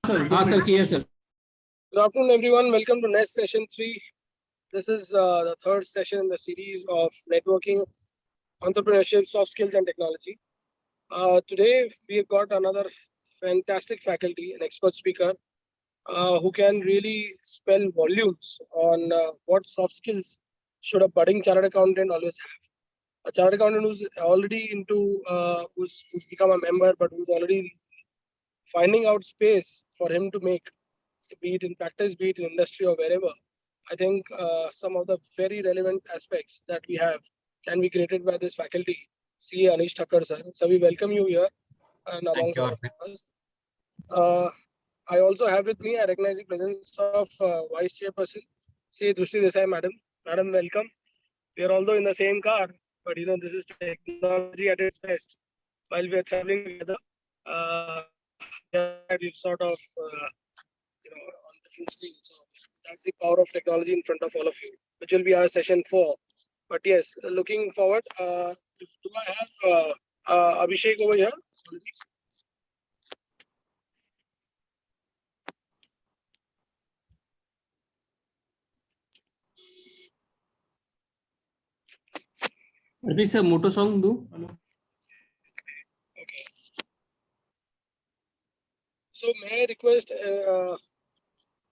Sir, yes, sir. Good afternoon, everyone. Welcome to Nest Session 3. This is the third session in the series of networking, entrepreneurship, soft skills, and technology. Today, we have got another fantastic faculty, an expert speaker, who can really spell volumes on what soft skills should a budding chartered accountant always have. A chartered accountant who's already into, who's become a member, but who's already finding out space for him to make, be it in practice, be it in industry or wherever. I think some of the very relevant aspects that we have can be created by this faculty. CA Anish Thacker, sir. So we welcome you here and amongst all of us. I also have with me, I recognize the presence of Vice Chairperson, CA Drushti Desai, Madam. Madam, welcome. We are although in the same car, but this is technology at its best. While we are traveling together, we've sort of, on different screens. So that's the power of technology in front of all of you, which will be our session 4. But yes, looking forward, do I have Abhishek over here? Please, sir, moto song do. Okay. So may I request,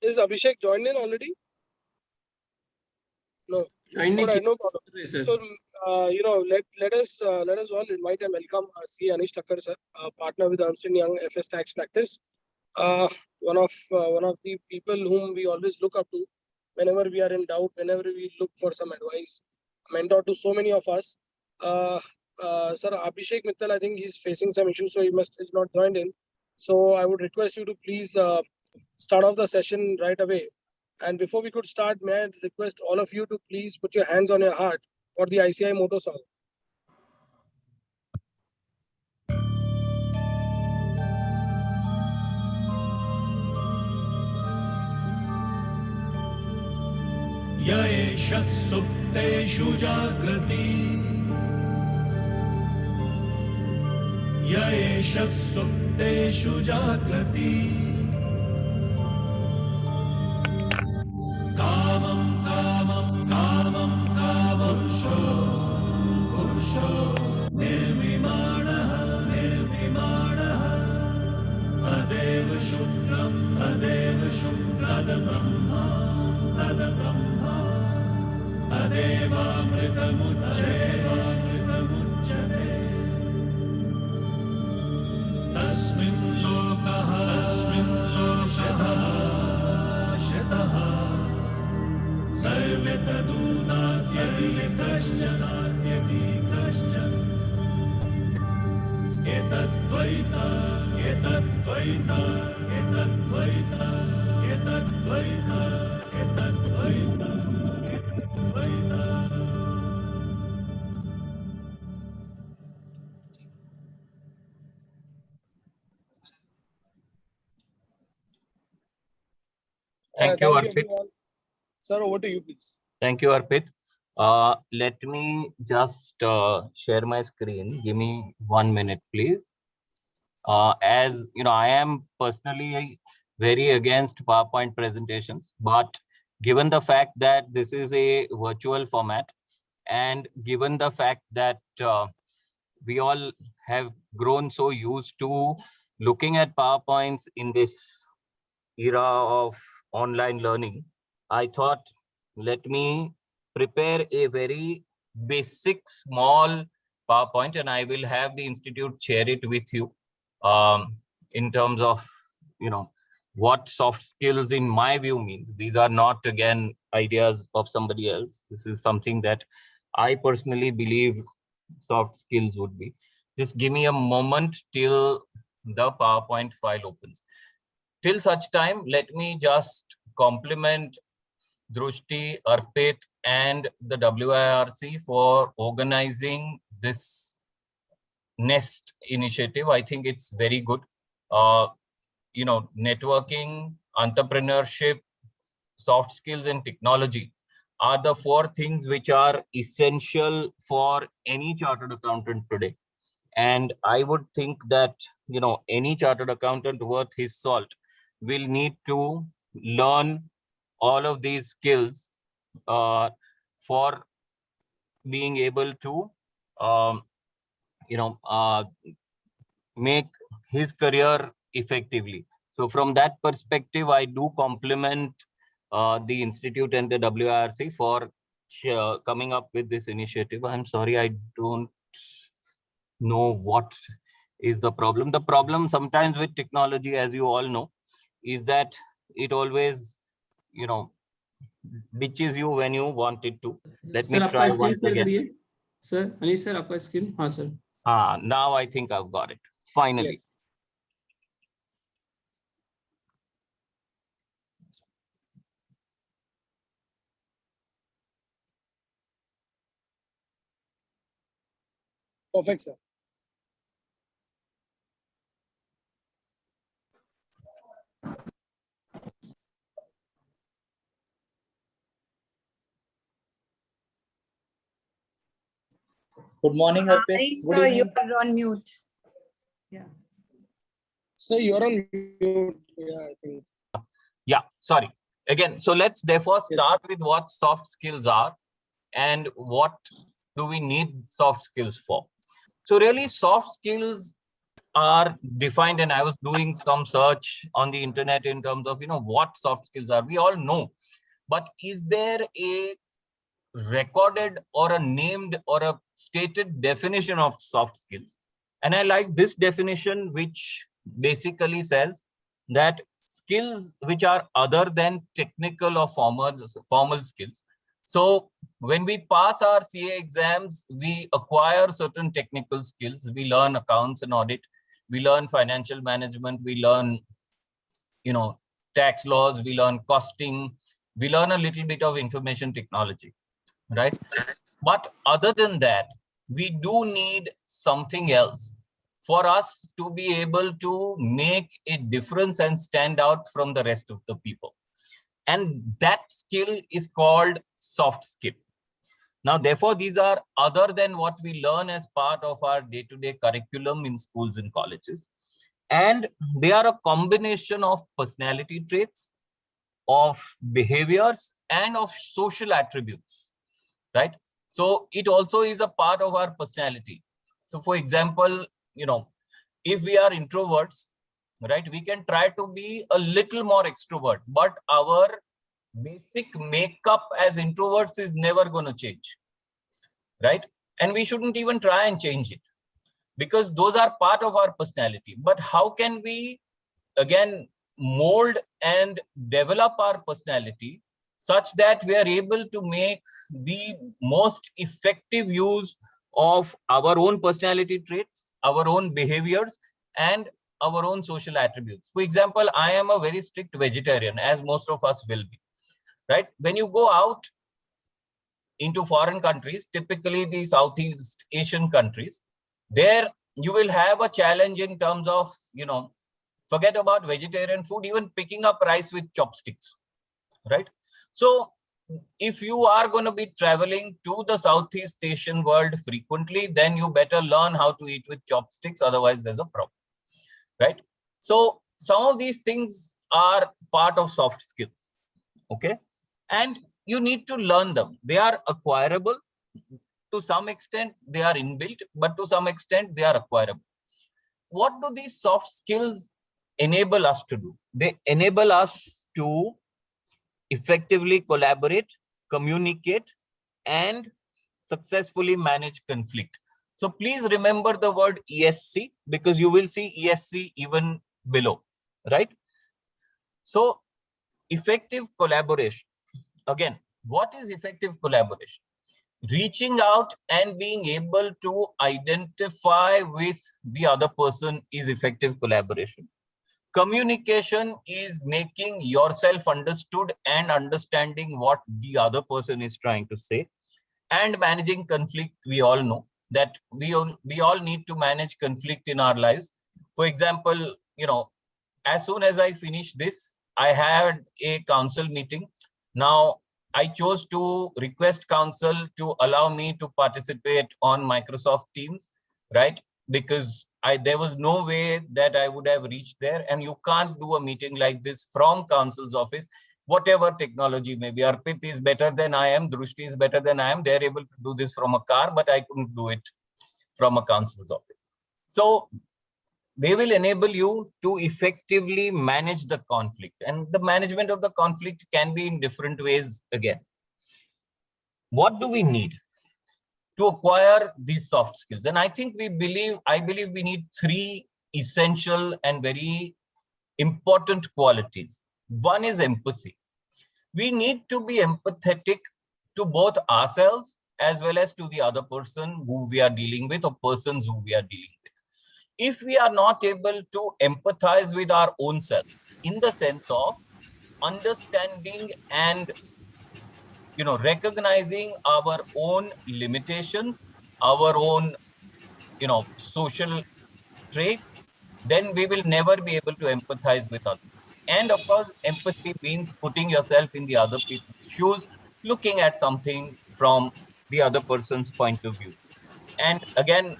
is Abhishek joined in already? No. Join All right, no problem. Yes, sir. So let us all invite and welcome C. Anish Thacker, sir, partner with Ernst & Young FS Tax Practice. One of the people whom we always look up to whenever we are in doubt, whenever we look for some advice, mentor to so many of us. Sir Abhishek Mittal, I think he's facing some issues, so is not joined in. So I would request you to please start off the session right away. And before we could start, may I request all of you to please put your hands on your heart for the ICI motto song. Yaesha supteshu jagrati Yaesha supteshu jagrati Kamam kamam kamam kamam Purusho Nirvimanaha Tadeva shukram Tadeva Brahma Tadeva Mritamucchate Tasmin lokaha Shataha Sarvetadunātyadi kaśchan Etadvaita Thank you, Arpit. Everyone. Sir, over to you, please. Thank you, Arpit. Let me just share my screen. Give me 1 minute, please. As you know, I am personally very against PowerPoint presentations, but given the fact that this is a virtual format, and given the fact that we all have grown so used to looking at PowerPoints in this era of online learning, I thought, let me prepare a very basic small PowerPoint, and I will have the institute share it with you in terms of, what soft skills in my view means. These are not, again, ideas of somebody else. This is something that I personally believe soft skills would be. Just give me a moment till the PowerPoint file opens. Till such time, let me just compliment Drushti, Arpit, and the WIRC for organizing this Nest initiative. I think it's very good. Networking, entrepreneurship, soft skills, and technology are the 4 things which are essential for any chartered accountant today. And I would think that, any chartered accountant worth his salt will need to learn all of these skills for being able to, um, you know, make his career effectively. So from that perspective, I do compliment the Institute and the WIRC for coming up with this initiative. I'm sorry, I don't know what is the problem. The problem sometimes with technology, as you all know, is that it always, you know, ditches you when you want it to. Let me sir आपका try screen once share again. करिए sir अनिश sir आपका screen हाँ sir Now I think I've got it. Finally. Yes. Perfect, sir. Good morning, Arpit. Hi, Good sir, evening. you're on mute. Yeah. So you're on mute. Yeah, I think. Yeah, sorry. Again, so let's therefore Yes. start with what soft skills are and what do we need soft skills for. So really soft skills are defined, and I was doing some search on the internet in terms of, you know, what soft skills are. We all know, but is there a recorded or a named or a stated definition of soft skills? And I like this definition, which basically says that skills which are other than technical or formal skills. So when we pass our CA exams, we acquire certain technical skills. We learn accounts and audit. We learn financial management. We learn, you know, tax laws. We learn costing. We learn a little bit of information technology, right? But other than that, we do need something else for us to be able to make a difference and stand out from the rest of the people. And that skill is called soft skill. Now, therefore, these are other than what we learn as part of our day-to-day curriculum in schools and colleges. And they are a combination of personality traits, of behaviors, and of social attributes, right? So it also is a part of our personality. So for example, you know, if we are introverts, right, we can try to be a little more extrovert, but our basic makeup as introverts is never going to change, right? And we shouldn't even try and change it because those are part of our personality. But how can we, again, mold and develop our personality such that we are able to make the most effective use of our own personality traits, our own behaviors, and our own social attributes? For example, I am a very strict vegetarian, as most of us will be, right? When you go out into foreign countries, typically the Southeast Asian countries, there you will have a challenge in terms of, you know, forget about vegetarian food, even picking up rice with chopsticks, right? So if you are going to be traveling to the Southeast Asian world frequently, then you better learn how to eat with chopsticks, otherwise there's a problem, right? So some of these things are part of soft skills, okay? And you need to learn them. They are acquirable. To some extent, they are inbuilt, but to some extent, they are acquirable. What do these soft skills enable us to do? They enable us to effectively collaborate, communicate, and successfully manage conflict. So please remember the word ESC, because you will see ESC even below, right? So effective collaboration. Again, what is effective collaboration? Reaching out and being able to identify with the other person is effective collaboration. Communication is making yourself understood and understanding what the other person is trying to say. And managing conflict, we all know that we all need to manage conflict in our lives. For example, you know, as soon as I finished this, I had a council meeting. Now, I chose to request council to allow me to participate on Microsoft Teams, right? Because There was no way that I would have reached there. And you can't do a meeting like this from council's office, whatever technology may be. Arpit is better than I am. Drushti is better than I am. They're able to do this from a car, but I couldn't do it from a council's office. So they will enable you to effectively manage the conflict. And the management of the conflict can be in different ways again. What do we need to acquire these soft skills? And I believe we need three essential and very important qualities. One is empathy. We need to be empathetic to both ourselves as well as to the other person who we are dealing with or persons who we are dealing with. If we are not able to empathize with our own selves in the sense of understanding and recognizing our own limitations, our own social traits, then we will never be able to empathize with others. And of course, empathy means putting yourself in the other people's shoes, looking at something from the other person's point of view. And again,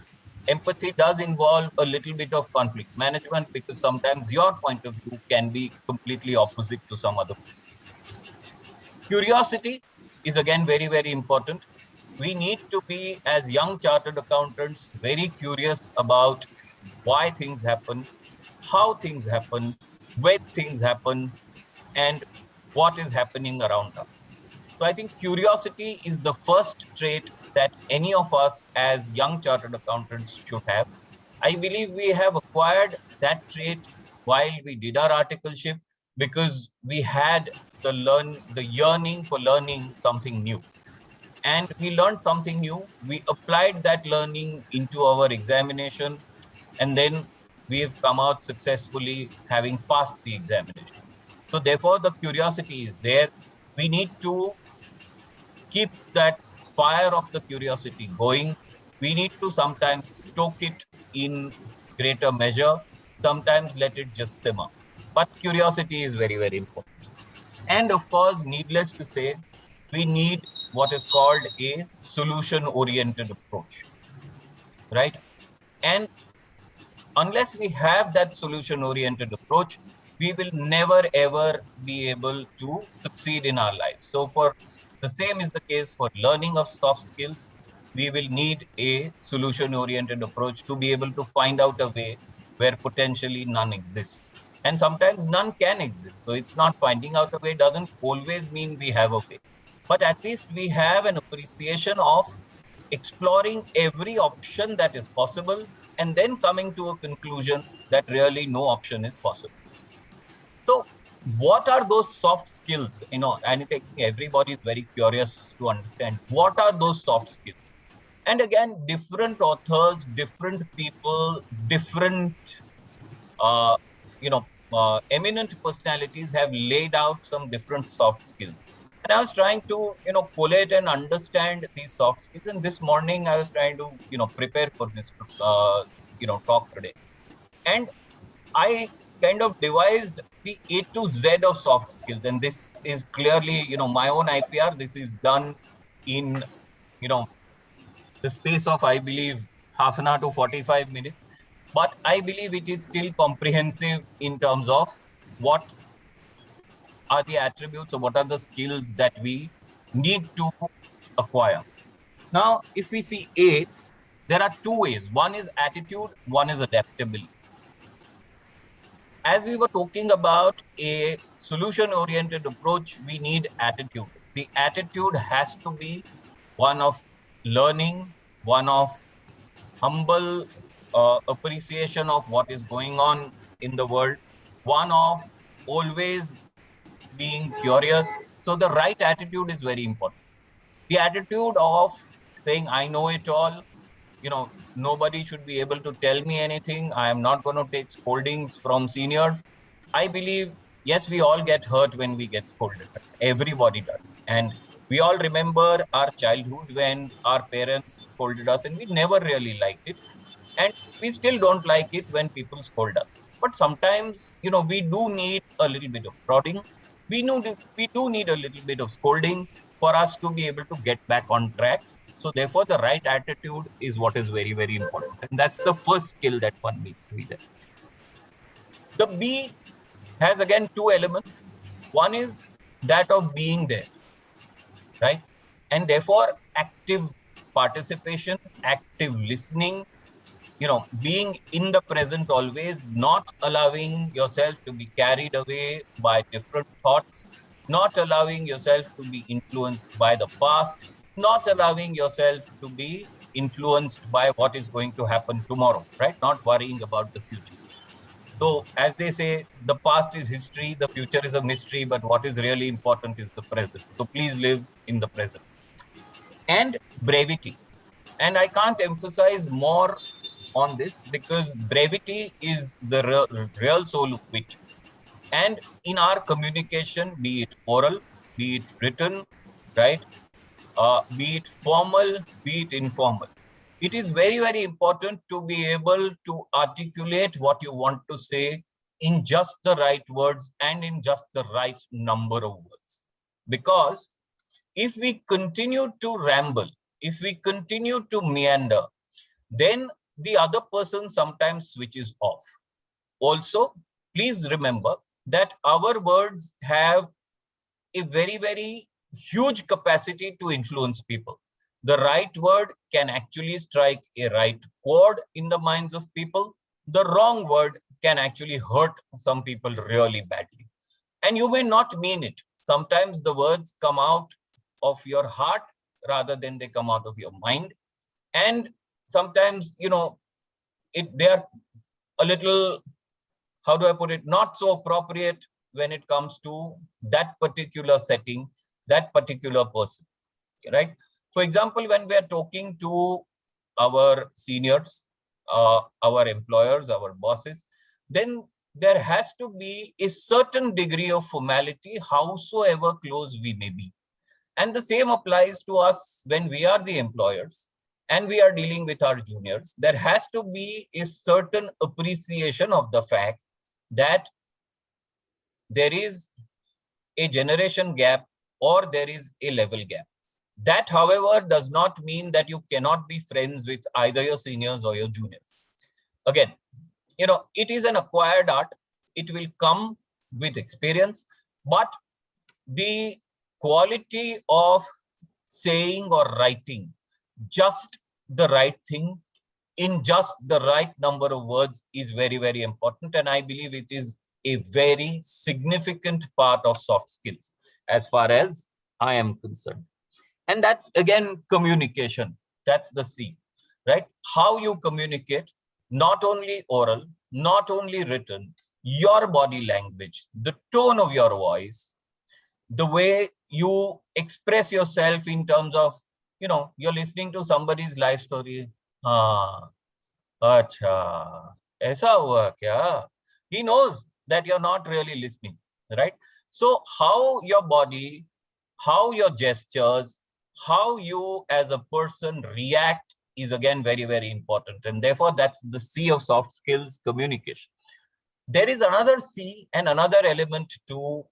empathy does involve a little bit of conflict management, because sometimes your point of view can be completely opposite to some other person's. Curiosity is again very, very important. We need to be, as young chartered accountants, very curious about why things happen, how things happen, when things happen, and what is happening around us. So I think curiosity is the first trait that any of us as young chartered accountants should have. I believe we have acquired that trait while we did our articleship, because we had the yearning for learning something new. And we learned something new. We applied that learning into our examination, and then we have come out successfully having passed the examination. So therefore, the curiosity is there. We need to keep that fire of the curiosity going. We need to sometimes stoke it in greater measure, sometimes let it just simmer. But curiosity is very, very important. And of course, needless to say, we need what is called a solution-oriented approach, right? And unless we have that solution-oriented approach, we will never ever be able to succeed in our lives. So the same is the case for learning of soft skills. We will need a solution-oriented approach to be able to find out a way where potentially none exists. And sometimes none can exist. So it's not finding out a way doesn't always mean we have a way. But at least we have an appreciation of exploring every option that is possible and then coming to a conclusion that really no option is possible. So what are those soft skills? And I think everybody is very curious to understand what are those soft skills. And again, different authors, different people, different eminent personalities have laid out some different soft skills. And I was trying to, collate and understand these soft skills. And this morning I was trying to, prepare for this, talk today. And I kind of devised the A to Z of soft skills. And this is clearly, my own IPR. This is done in, the space of, I believe, half an hour to 45 minutes. But I believe it is still comprehensive in terms of what are the attributes or what are the skills that we need to acquire. Now, if we see A, there are two ways. One is attitude, one is adaptability. As we were talking about a solution-oriented approach, we need attitude. The attitude has to be one of learning, one of humble appreciation of what is going on in the world, one of always being curious. So the right attitude is very important. The attitude of saying, I know it all, nobody should be able to tell me anything. I am not going to take scoldings from seniors. I believe, yes, we all get hurt when we get scolded. Everybody does. And we all remember our childhood when our parents scolded us and we never really liked it. And we still don't like it when people scold us. But sometimes, we do need a little bit of prodding. We do need a little bit of scolding for us to be able to get back on track. So therefore, the right attitude is what is very, very important. And that's the first skill that one needs to be there. The B has again two elements. One is that of being there, right? And therefore, active participation, active listening, being in the present always, not allowing yourself to be carried away by different thoughts, not allowing yourself to be influenced by the past, not allowing yourself to be influenced by what is going to happen tomorrow, right? Not worrying about the future. So, as they say, the past is history, the future is a mystery, but what is really important is the present. So, please live in the present. And brevity. And I can't emphasize more on this because brevity is the real soul of wit. And in our communication, be it oral, be it written, right, be it formal, be it informal, it is very, very important to be able to articulate what you want to say in just the right words and in just the right number of words. Because if we continue to ramble, if we continue to meander, then the other person sometimes switches off. Also, please remember that our words have a very, very huge capacity to influence people. The right word can actually strike a right chord in the minds of people. The wrong word can actually hurt some people really badly. And you may not mean it. Sometimes the words come out of your heart rather than they come out of your mind. And sometimes, they are a little, how do I put it, not so appropriate when it comes to that particular setting, that particular person, right? For example, when we are talking to our seniors, our employers, our bosses, then there has to be a certain degree of formality, howsoever close we may be. And the same applies to us when we are the employers and we are dealing with our juniors. There has to be a certain appreciation of the fact that there is a generation gap or there is a level gap. That, however, does not mean that you cannot be friends with either your seniors or your juniors. Again, it is an acquired art. It will come with experience, but the quality of saying or writing just the right thing in just the right number of words is very, very important. And I believe it is a very significant part of soft skills as far as I am concerned. And that's again communication. That's the C, right? How you communicate, not only oral, not only written, your body language, the tone of your voice, the way you express yourself in terms of, you're listening to somebody's life story. Acha, aisa hua kya? He knows that you're not really listening, right? So how your body, how your gestures, how you as a person react is again very, very important. And therefore, that's the C of soft skills, communication. There is another C and another element to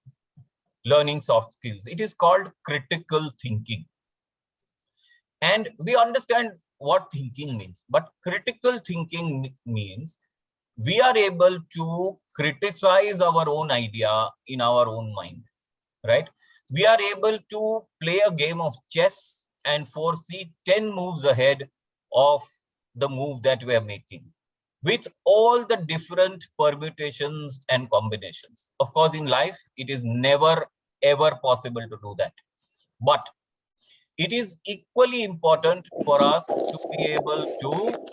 learning soft skills. It is called critical thinking. And we understand what thinking means, but critical thinking means we are able to criticize our own idea in our own mind, right? We are able to play a game of chess and foresee 10 moves ahead of the move that we are making with all the different permutations and combinations. Of course, in life, it is never, ever possible to do that. But it is equally important for us to be able to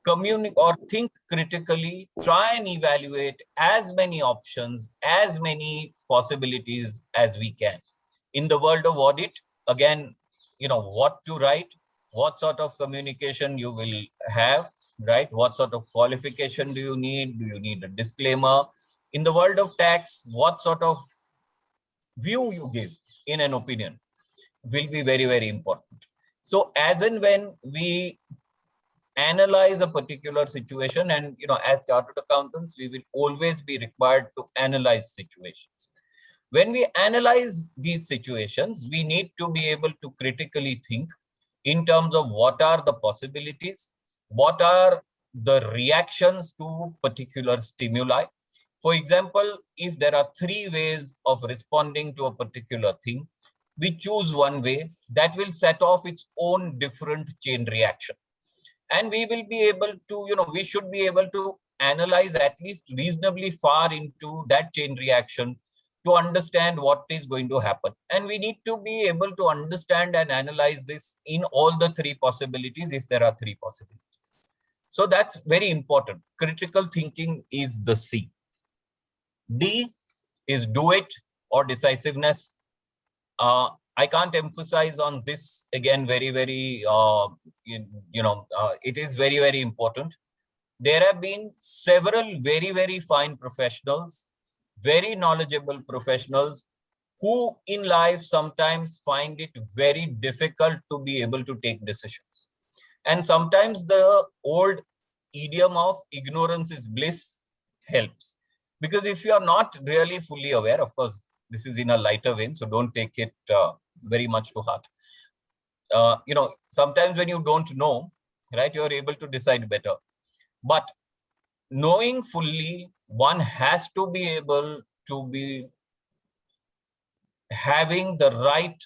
communicate or think critically, try and evaluate as many options, as many possibilities as we can. In the world of audit, again, what to write, what sort of communication you will have, right? What sort of qualification do you need? Do you need a disclaimer? In the world of tax, what sort of view you give in an opinion will be very, very important. So as and when we analyze a particular situation, and as chartered accountants, we will always be required to analyze situations. When we analyze these situations, we need to be able to critically think in terms of what are the possibilities, what are the reactions to particular stimuli. For example, if there are 3 ways of responding to a particular thing, we choose one way that will set off its own different chain reaction. And we will be able to, we should be able to analyze at least reasonably far into that chain reaction to understand what is going to happen. And we need to be able to understand and analyze this in all the 3 possibilities if there are 3 possibilities. So that's very important. Critical thinking is the C. D is do it or decisiveness. I can't emphasize on this again very, very, it is very, very important. There have been several very, very fine professionals, very knowledgeable professionals who in life sometimes find it very difficult to be able to take decisions. And sometimes the old idiom of ignorance is bliss helps. Because if you are not really fully aware, of course, this is in a lighter vein, so don't take it very much to heart. Sometimes when you don't know, right, you're able to decide better. But knowing fully, one has to be able to be having the right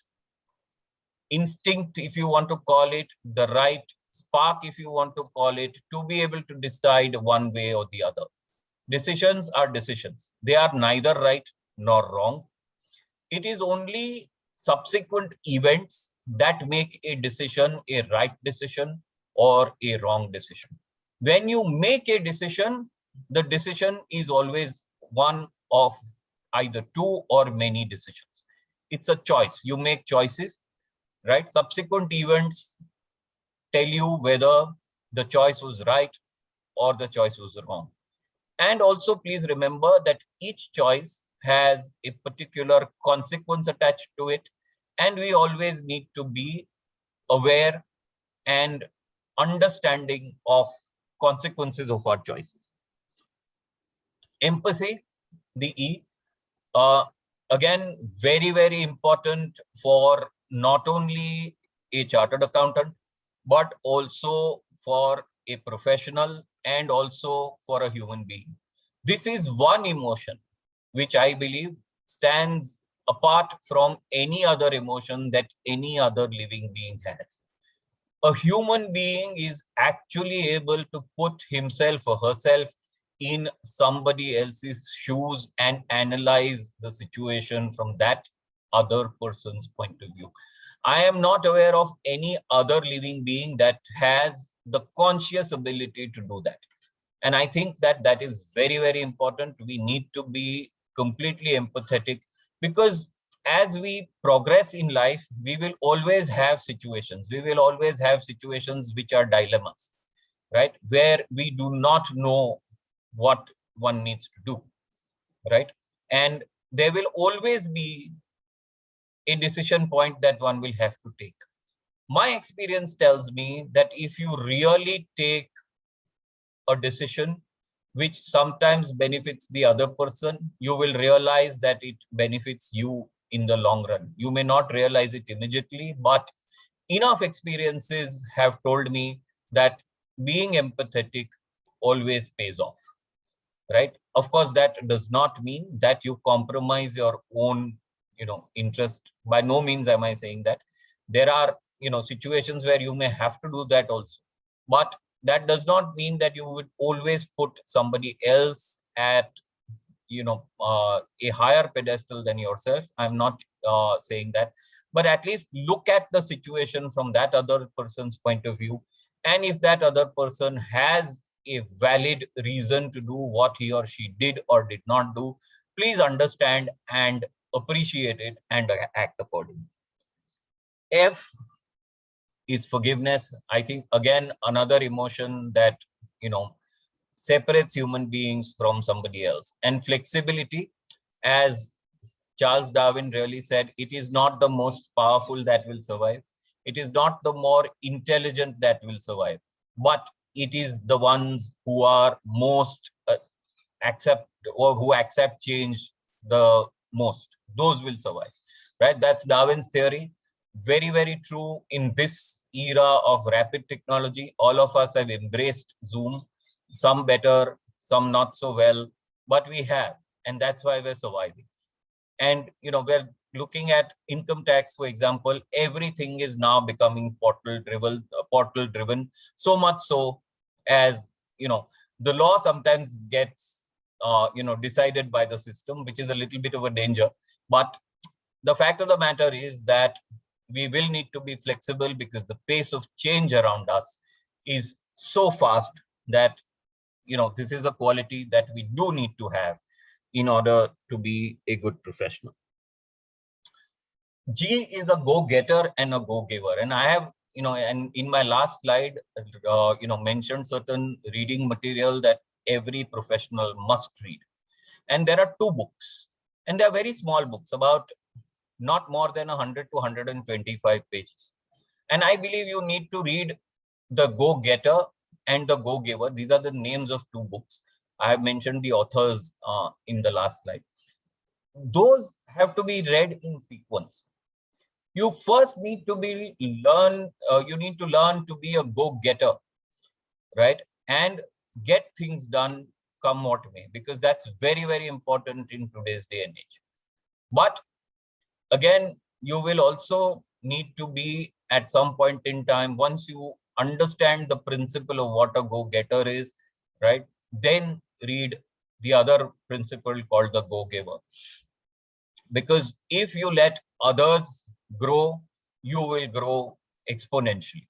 instinct, if you want to call it, the right spark, if you want to call it, to be able to decide one way or the other. Decisions are decisions. They are neither right nor wrong. It is only subsequent events that make a decision a right decision or a wrong decision. When you make a decision, the decision is always one of either 2 or many decisions. It's a choice. You make choices, right? Subsequent events tell you whether the choice was right or the choice was wrong. And also, please remember that each choice has a particular consequence attached to it. And we always need to be aware and understanding of consequences of our choices. Empathy, the E, again, very, very important for not only a chartered accountant, but also for a professional and also for a human being. This is one emotion which I believe stands apart from any other emotion that any other living being has. A human being is actually able to put himself or herself in somebody else's shoes and analyze the situation from that other person's point of view. I am not aware of any other living being that has the conscious ability to do that. And I think that that is very, very important. We need to be completely empathetic, because as we progress in life, we will always have situations. We will always have situations which are dilemmas, right? Where we do not know what one needs to do, right? And there will always be a decision point that one will have to take. My experience tells me that if you really take a decision which sometimes benefits the other person, you will realize that it benefits you in the long run. You may not realize it immediately, but enough experiences have told me that being empathetic always pays off, right? Of course, that does not mean that you compromise your own, interest. By no means am I saying that. There are, situations where you may have to do that also. But that does not mean that you would always put somebody else at, a higher pedestal than yourself. I'm not saying that. But at least look at the situation from that other person's point of view. And if that other person has a valid reason to do what he or she did or did not do, please understand and appreciate it and act accordingly. F is forgiveness. I think, again, another emotion that, separates human beings from somebody else. And flexibility, as Charles Darwin really said, it is not the most powerful that will survive. It is not the more intelligent that will survive, but it is the ones who are most accept change the most. Those will survive, right? That's Darwin's theory. Very, very true in this era of rapid technology, all of us have embraced Zoom, some better, some not so well, but we have, and that's why we're surviving. And we're looking at income tax, for example. Everything is now becoming portal driven, so much so as the law sometimes gets decided by the system, which is a little bit of a danger. But the fact of the matter is that we will need to be flexible, because the pace of change around us is so fast that this is a quality that we do need to have in order to be a good professional. G is a go-getter and a go-giver. And I have, and in my last slide, mentioned certain reading material that every professional must read. And there are 2 books, and they're very small books, about not more than 100 to 125 pages. And I believe you need to read the Go-Getter and the Go-Giver. These are the names of 2 books. I have mentioned the authors in the last slide. Those have to be read in sequence. You first need to learn to be a go-getter, right? And get things done come what may, because that's very, very important in today's day and age. But again, you will also need to be, at some point in time, once you understand the principle of what a go-getter is, right, then read the other principle called the go-giver. Because if you let others grow, you will grow exponentially.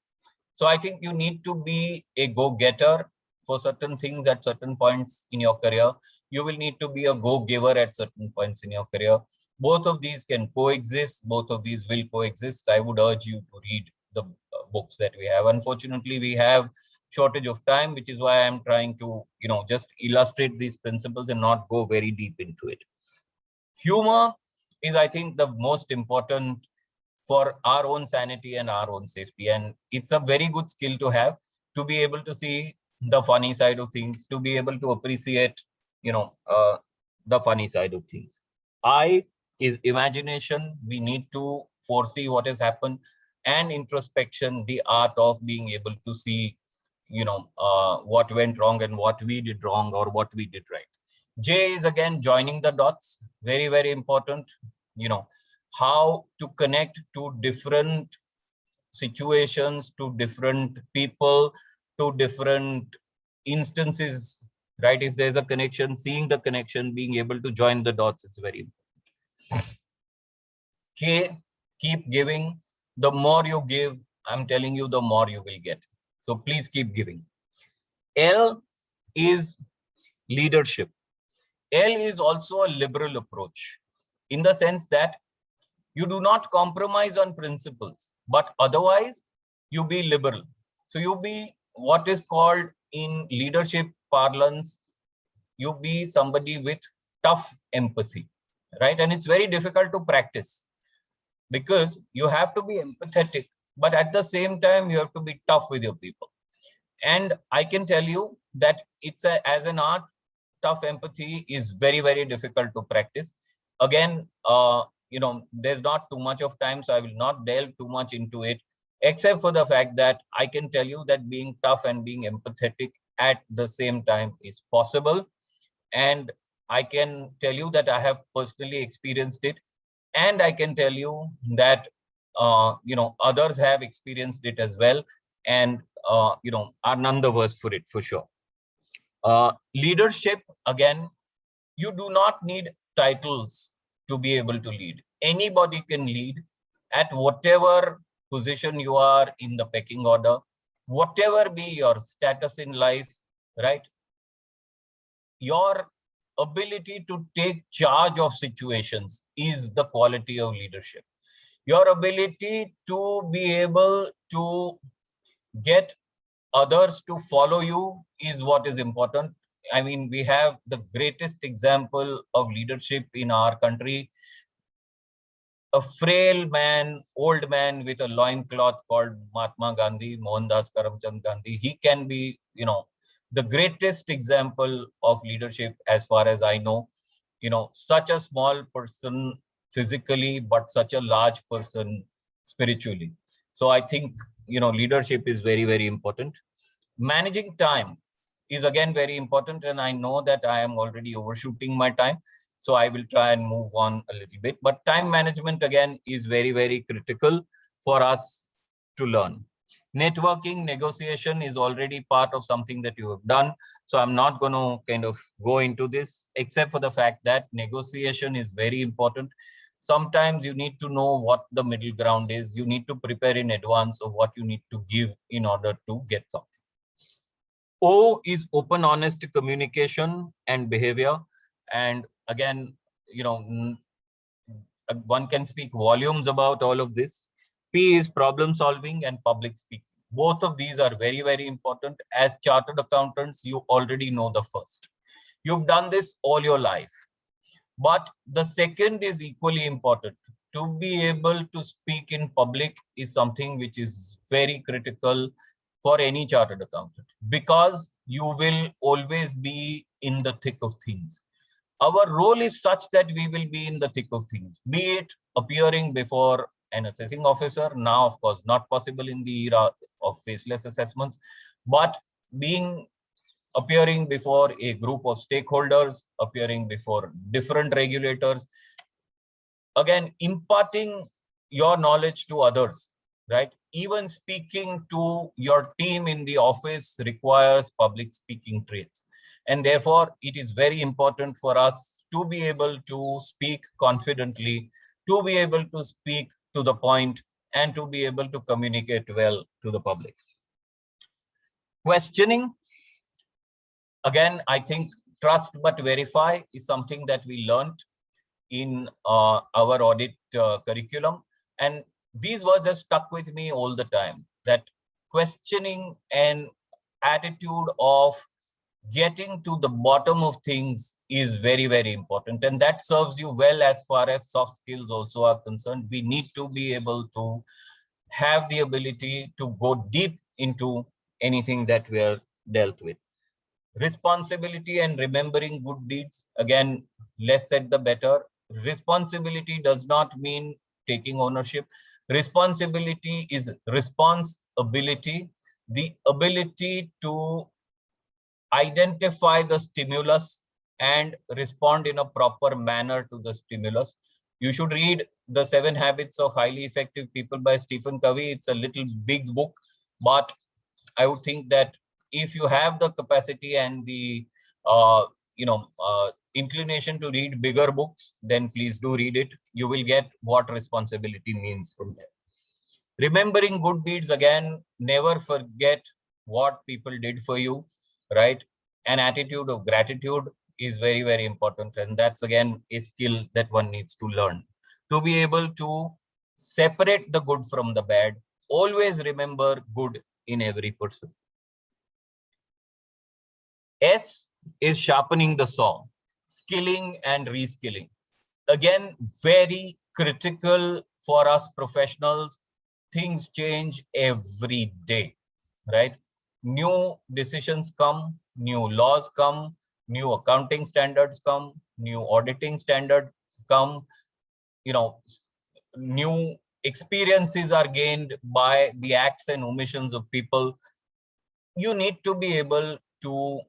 So I think you need to be a go-getter for certain things at certain points in your career. You will need to be a go-giver at certain points in your career. Both of these can coexist. Both of these will coexist. I would urge you to read the books that we have. Unfortunately, we have shortage of time, which is why I'm trying to, just illustrate these principles and not go very deep into it. Humor is, I think, the most important for our own sanity and our own safety. And it's a very good skill to have, to be able to see the funny side of things, to be able to appreciate, the funny side of things. I is imagination. We need to foresee what has happened. And introspection, the art of being able to see, what went wrong and what we did wrong or what we did right. J is, again, joining the dots. Very, very important. How to connect to different situations, to different people, to different instances, right? If there's a connection, seeing the connection, being able to join the dots, it's very important. K, keep giving. The more you give, I'm telling you, the more you will get. So please keep giving. L is leadership. L is also a liberal approach, in the sense that you do not compromise on principles, but otherwise you be liberal. So you be what is called in leadership parlance, you be somebody with tough empathy, right? And it's very difficult to practice, because you have to be empathetic, but at the same time, you have to be tough with your people. And I can tell you that as an art, tough empathy is very, very difficult to practice. Again, there's not too much of time, so I will not delve too much into it, except for the fact that I can tell you that being tough and being empathetic at the same time is possible. And I can tell you that I have personally experienced it. And I can tell you that, others have experienced it as well, and, are none the worse for it, for sure. Leadership, again, you do not need titles to be able to lead. Anybody can lead at whatever position you are in the pecking order, whatever be your status in life, right? Your ability to take charge of situations is the quality of leadership. Your ability to be able to get others to follow you is what is important. I mean, we have the greatest example of leadership in our country. A frail man, old man with a loincloth called Mahatma Gandhi, Mohandas Karamchand Gandhi. He can be, the greatest example of leadership as far as I know. Such a small person physically, but such a large person spiritually. So I think leadership is very, very important. Managing time is again very important, and I know that I am already overshooting my time, so I will try and move on a little bit. But time management again is very, very critical for us to learn. Networking, negotiation is already part of something that you have done, so I'm not going to kind of go into this, except for the fact that negotiation is very important. Sometimes you need to know what the middle ground is. You need to prepare in advance of what you need to give in order to get something. O is open, honest communication and behavior. And again, one can speak volumes about all of this. P is problem solving and public speaking. Both of these are very, very important. As chartered accountants, you already know the first. You've done this all your life. But the second is equally important. To be able to speak in public is something which is very critical for any chartered accountant, because you will always be in the thick of things. Our role is such that we will be in the thick of things, be it appearing before an assessing officer. Now, of course, not possible in the era of faceless assessments, but appearing before a group of stakeholders, appearing before different regulators, again, imparting your knowledge to others, right? Even speaking to your team in the office requires public speaking traits. And therefore, it is very important for us to be able to speak confidently, to be able to speak to the point, and to be able to communicate well to the public. Questioning. Again, I think trust but verify is something that we learned in our audit curriculum. And these words have stuck with me all the time, that questioning and attitude of getting to the bottom of things is very, very important. And that serves you well as far as soft skills also are concerned. We need to be able to have the ability to go deep into anything that we are dealt with. Responsibility and remembering good deeds. Again, less said the better. Responsibility does not mean taking ownership. Responsibility is responsibility, the ability to identify the stimulus and respond in a proper manner to the stimulus. You should read The 7 Habits of Highly Effective People by Stephen Covey. It's a little big book, but I would think that if you have the capacity and the inclination to read bigger books, then please do read it. You will get what responsibility means from there. Remembering good deeds, again, never forget what people did for you, right? An attitude of gratitude is very, very important. And that's, again, a skill that one needs to learn. To be able to separate the good from the bad, always remember good in every person. S is sharpening the saw, skilling and reskilling. Again, very critical for us professionals. Things change every day, right? New decisions come, new laws come, new accounting standards come, new auditing standards come, new experiences are gained by the acts and omissions of people. You need to be able to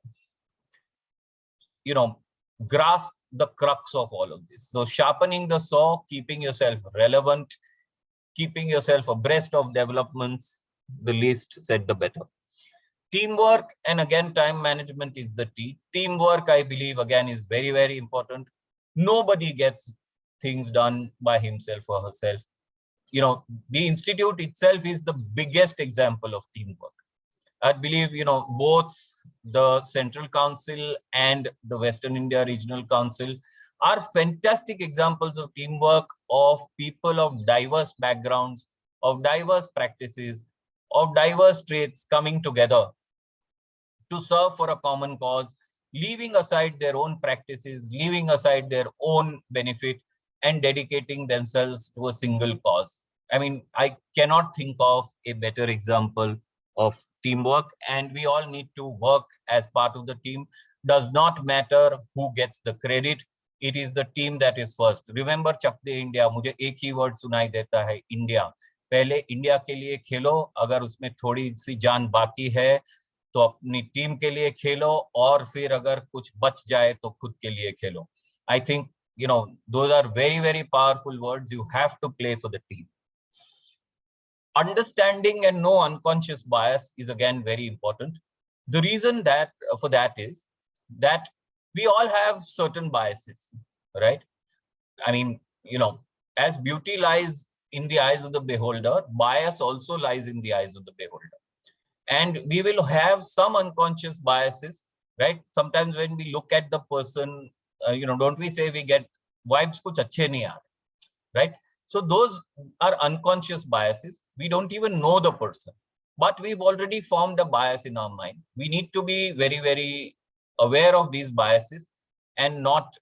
grasp the crux of all of this. So sharpening the saw, keeping yourself relevant, keeping yourself abreast of developments, the least said the better. Teamwork, and again, time management is the T. Teamwork, I believe, again, is very, very important. Nobody gets things done by himself or herself. The institute itself is the biggest example of teamwork. I believe, both the Central Council and the Western India Regional Council are fantastic examples of teamwork, of people of diverse backgrounds, of diverse practices, of diverse traits coming together to serve for a common cause, leaving aside their own practices, leaving aside their own benefit, and dedicating themselves to a single cause. I mean, I cannot think of a better example of teamwork, and we all need to work as part of the team. Does not matter who gets the credit. It is the team that is first. Remember, Chak De India, mujhe ek hi word sunai deta hai, India. पहले India के लिए खेलो, अगर उसमें थोड़ी सी जान बाकी है तो अपनी टीम के लिए खेलो, और फिर अगर कुछ बच जाए तो खुद के लिए खेलो. I think, those are very, very powerful words. You have to play for the team. Understanding and no unconscious bias is again very important. The reason that for that is that we all have certain biases, right? I mean, as beauty lies in the eyes of the beholder, bias also lies in the eyes of the beholder. And we will have some unconscious biases, right? Sometimes when we look at the person, don't we say we get vibes kuch achhe nahi aa rahe, right? So those are unconscious biases. We don't even know the person, but we've already formed a bias in our mind. We need to be very, very aware of these biases and not,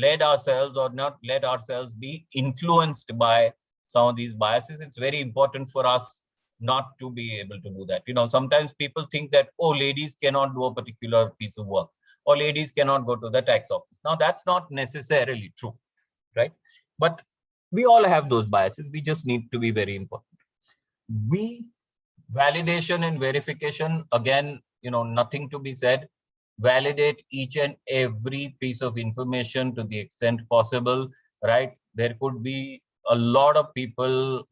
let ourselves be influenced by some of these biases. It's very important for us not to be able to do that. Sometimes people think that, oh, ladies cannot do a particular piece of work, or ladies cannot go to the tax office. Now, that's not necessarily true, right? But we all have those biases. We just need to be very important. Validation and verification, again, nothing to be said. Validate each and every piece of information to the extent possible, right? There could be a lot of people,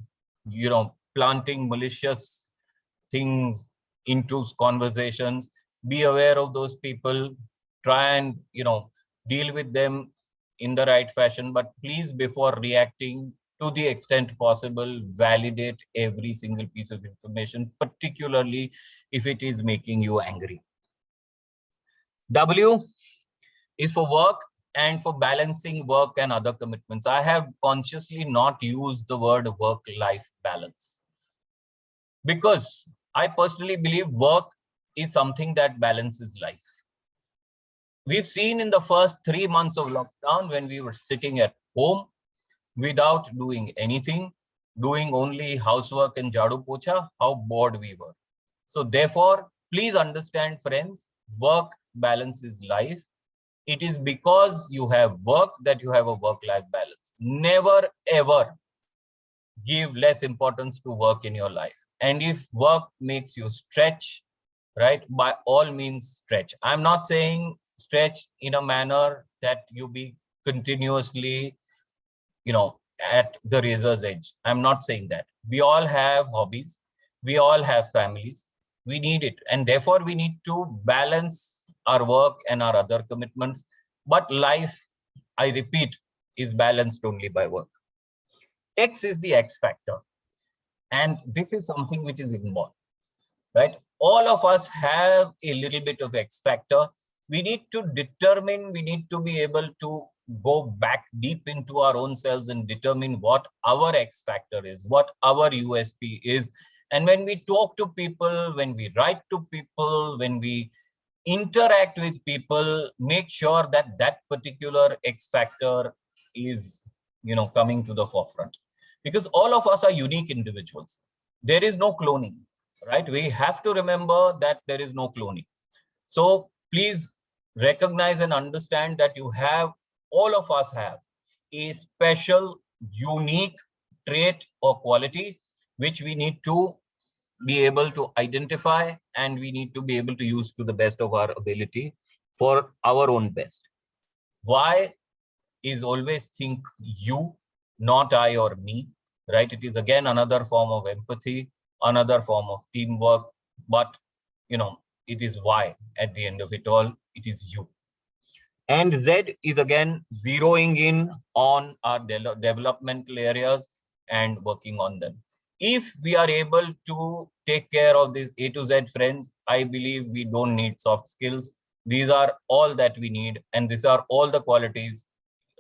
planting malicious things into conversations. Be aware of those people. Try and, deal with them in the right fashion. But please, before reacting, to the extent possible, validate every single piece of information, particularly if it is making you angry. W is for work and for balancing work and other commitments. I have consciously not used the word work-life balance because I personally believe work is something that balances life. We've seen in the first 3 months of lockdown, when we were sitting at home without doing anything, doing only housework and jadu pocha, how bored we were. So therefore, please understand, friends, work balances life. It is because you have work that you have a work-life balance. Never, ever give less importance to work in your life. And if work makes you stretch, right, by all means stretch. I'm not saying stretch in a manner that you be continuously, at the razor's edge. I'm not saying that. We all have hobbies. We all have families. We need it. And therefore, we need to balance our work and our other commitments. But life, I repeat, is balanced only by work. X is the X factor. And this is something which is inborn, right? All of us have a little bit of X factor. We need to determine, we need to be able to go back deep into our own selves and determine what our X factor is, what our USP is. And when we talk to people, when we write to people, when we interact with people, make sure that that particular X factor is, coming to the forefront. Because all of us are unique individuals. There is no cloning, right? We have to remember that there is no cloning. So please recognize and understand that all of us have a special, unique trait or quality, which we need to be able to identify and we need to be able to use to the best of our ability for our own best. Why is always think you, not I or me, right? It is again another form of empathy, another form of teamwork, but it is why at the end of it all, it is you. And Z is again zeroing in on our developmental areas and working on them. If we are able to take care of these A to Z, friends, I believe we don't need soft skills. These are all that we need. And these are all the qualities.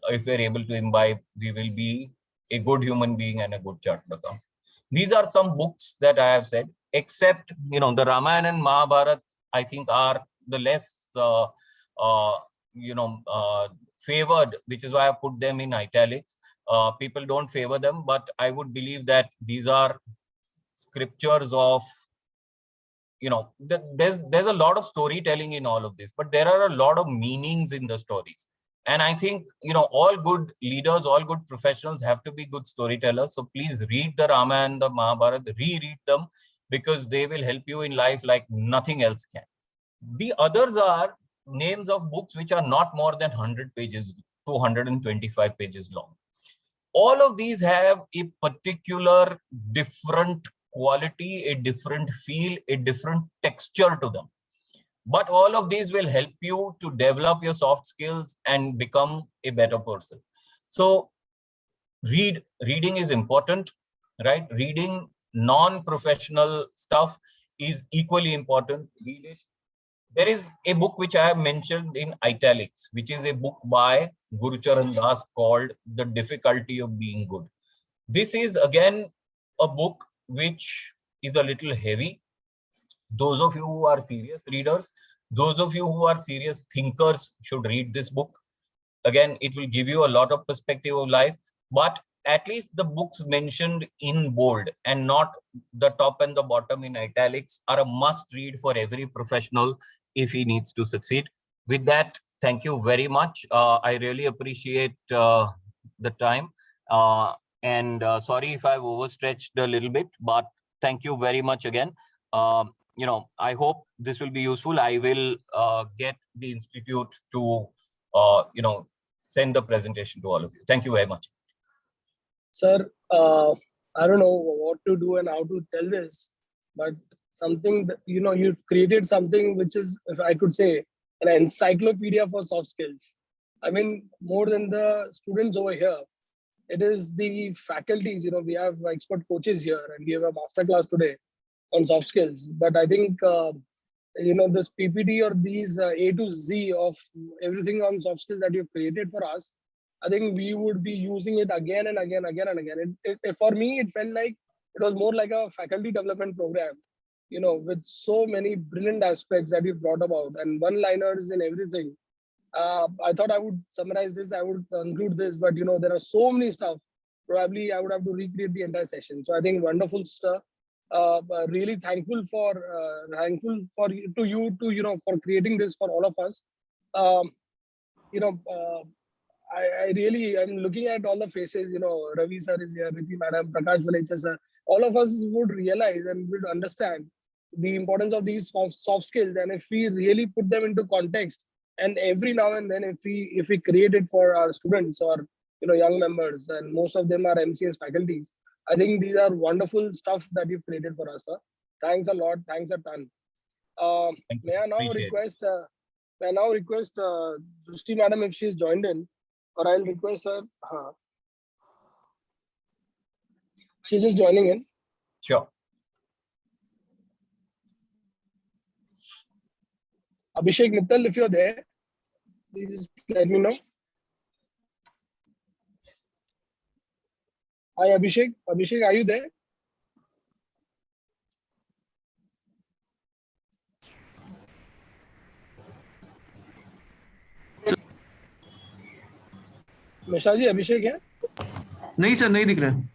If we're able to imbibe, we will be a good human being and a good chartered accountant. These are some books that I have said, except, the Ramayana and Mahabharata, I think are the less, favored, which is why I put them in italics. People don't favor them, but I would believe that these are scriptures of, there's a lot of storytelling in all of this, but there are a lot of meanings in the stories. And I think, all good leaders, all good professionals have to be good storytellers. So please read the Ramayana and the Mahabharata, reread them, because they will help you in life like nothing else can. The others are names of books which are not more than 100 pages, 225 pages long. All of these have a particular different quality, a different feel, a different texture to them. But all of these will help you to develop your soft skills and become a better person. So reading is important, right? Reading non-professional stuff is equally important. Read it. There is a book which I have mentioned in italics, which is a book by Guru Charan Das called The Difficulty of Being Good. This is again a book which is a little heavy. Those of you who are serious readers, those of you who are serious thinkers should read this book. Again, it will give you a lot of perspective of life, but at least the books mentioned in bold and not the top and the bottom in italics are a must read for every professional if he needs to succeed. With that, thank you very much. I really appreciate the time. And sorry if I've overstretched a little bit, but thank you very much again. I hope this will be useful. I will get the institute to, send the presentation to all of you. Thank you very much. Sir, I don't know what to do and how to tell this, but something that, you've created something which is, if I could say, an encyclopedia for soft skills. I mean, more than the students over here, it is the faculties. We have expert coaches here, and we have a masterclass today on soft skills. But I think, this PPT or these A to Z of everything on soft skills that you've created for us, I think we would be using it again and again, For me, it felt like it was more like a faculty development program, with so many brilliant aspects that you brought about and one-liners in everything. I thought I would summarize this, I would conclude this, but there are so many stuff. Probably I would have to recreate the entire session. So I think wonderful stuff. Really thankful for you for creating this for all of us. I really am looking at all the faces. Ravi sir is here, Ricky madam, Prakash Valecha sir. All of us would realize and would understand the importance of these soft skills, and if we really put them into context, and every now and then, if we create it for our students or young members, and most of them are MCS faculties, I think these are wonderful stuff that you've created for us, sir. Thanks a lot. Thanks a ton. May I now request? May I now request Drushti madam if she's joined in, or I'll request her. She's just joining in. Sure. Abhishek Mittal, if you're there, please let me know. Hi, Abhishek. Abhishek, are you there? Mishra ji, अभिषेक है? नहीं sir, नहीं दिख रहा है.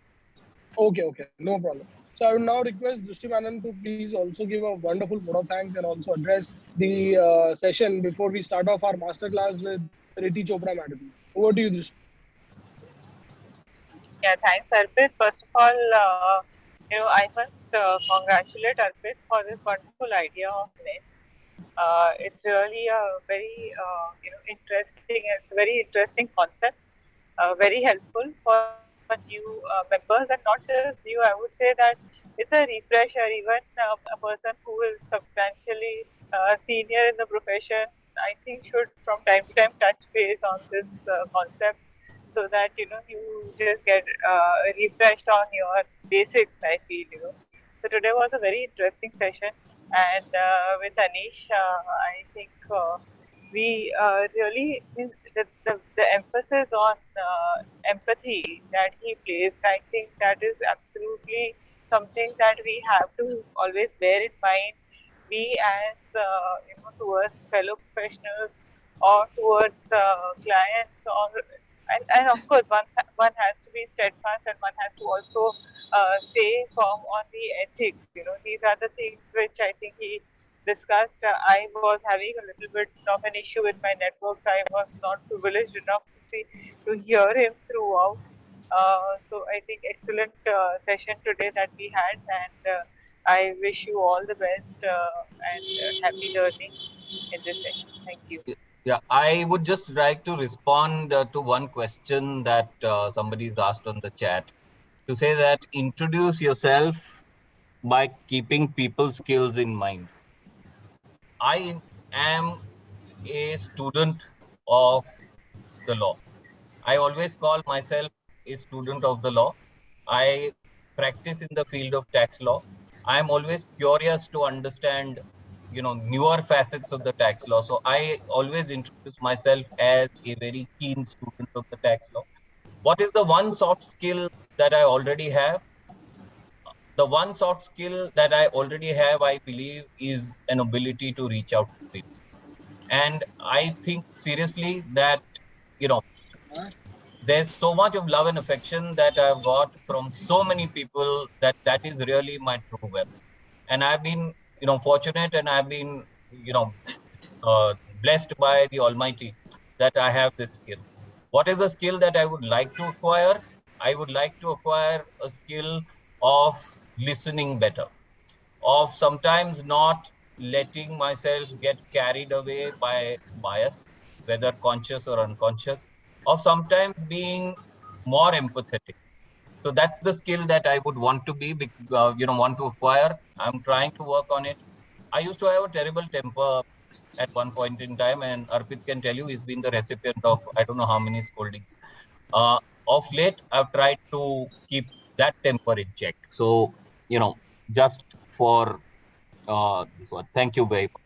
Okay, no problem. So I would now request Drushti Madam to please also give a wonderful vote of thanks and also address the session before we start off our masterclass with Ritti Chopra Madam. Over to you, Drushti. Yeah, thanks, Arpit. First of all, I must congratulate Arpit for this wonderful idea of NEST. It's really a very interesting. It's a very interesting concept. Very helpful for new members, and not just new. I would say that it's a refresher. Even a person who is substantially senior in the profession, I think, should from time to time touch base on this concept, so that you just get refreshed on your basics. I feel. So today was a very interesting session, and with Anish, I think we really the emphasis on empathy that he placed. I think that is absolutely something that we have to always bear in mind. We as towards fellow professionals or towards clients, or and of course one has to be steadfast, and one has to also stay firm on the ethics. These are the things which I think he discussed, I was having a little bit of an issue with my networks. I was not privileged enough to hear him throughout. So I think excellent session today that we had, and I wish you all the best and happy learning in this session. Thank you. Yeah, I would just like to respond to one question that somebody's asked on the chat, to say that introduce yourself by keeping people skills in mind. I am a student of the law. I always call myself a student of the law. I practice in the field of tax law. I am always curious to understand, newer facets of the tax law. So I always introduce myself as a very keen student of the tax law. What is the one soft skill that I already have? The one soft skill that I already have, I believe, is an ability to reach out to people. And I think seriously that, you know, there's so much of love and affection that I've got from so many people that is really my true wealth. And I've been, fortunate, and I've been, blessed by the Almighty that I have this skill. What is the skill that I would like to acquire? I would like to acquire a skill of listening better, of sometimes not letting myself get carried away by bias, whether conscious or unconscious, of sometimes being more empathetic. So that's the skill that I would want to want to acquire. I'm trying to work on it. I used to have a terrible temper at one point in time, and Arpit can tell you he's been the recipient of I don't know how many scoldings. Of late, I've tried to keep that temper in check. So, just for this one, thank you very much.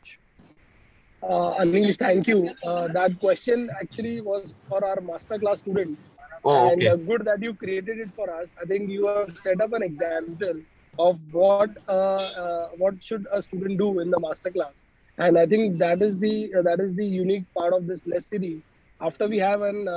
Anish, thank you. That question actually was for our masterclass students. Oh, And okay. good that you created it for us. I think you have set up an example of what should a student do in the masterclass. And I think that is the unique part of this Nest series. After we have an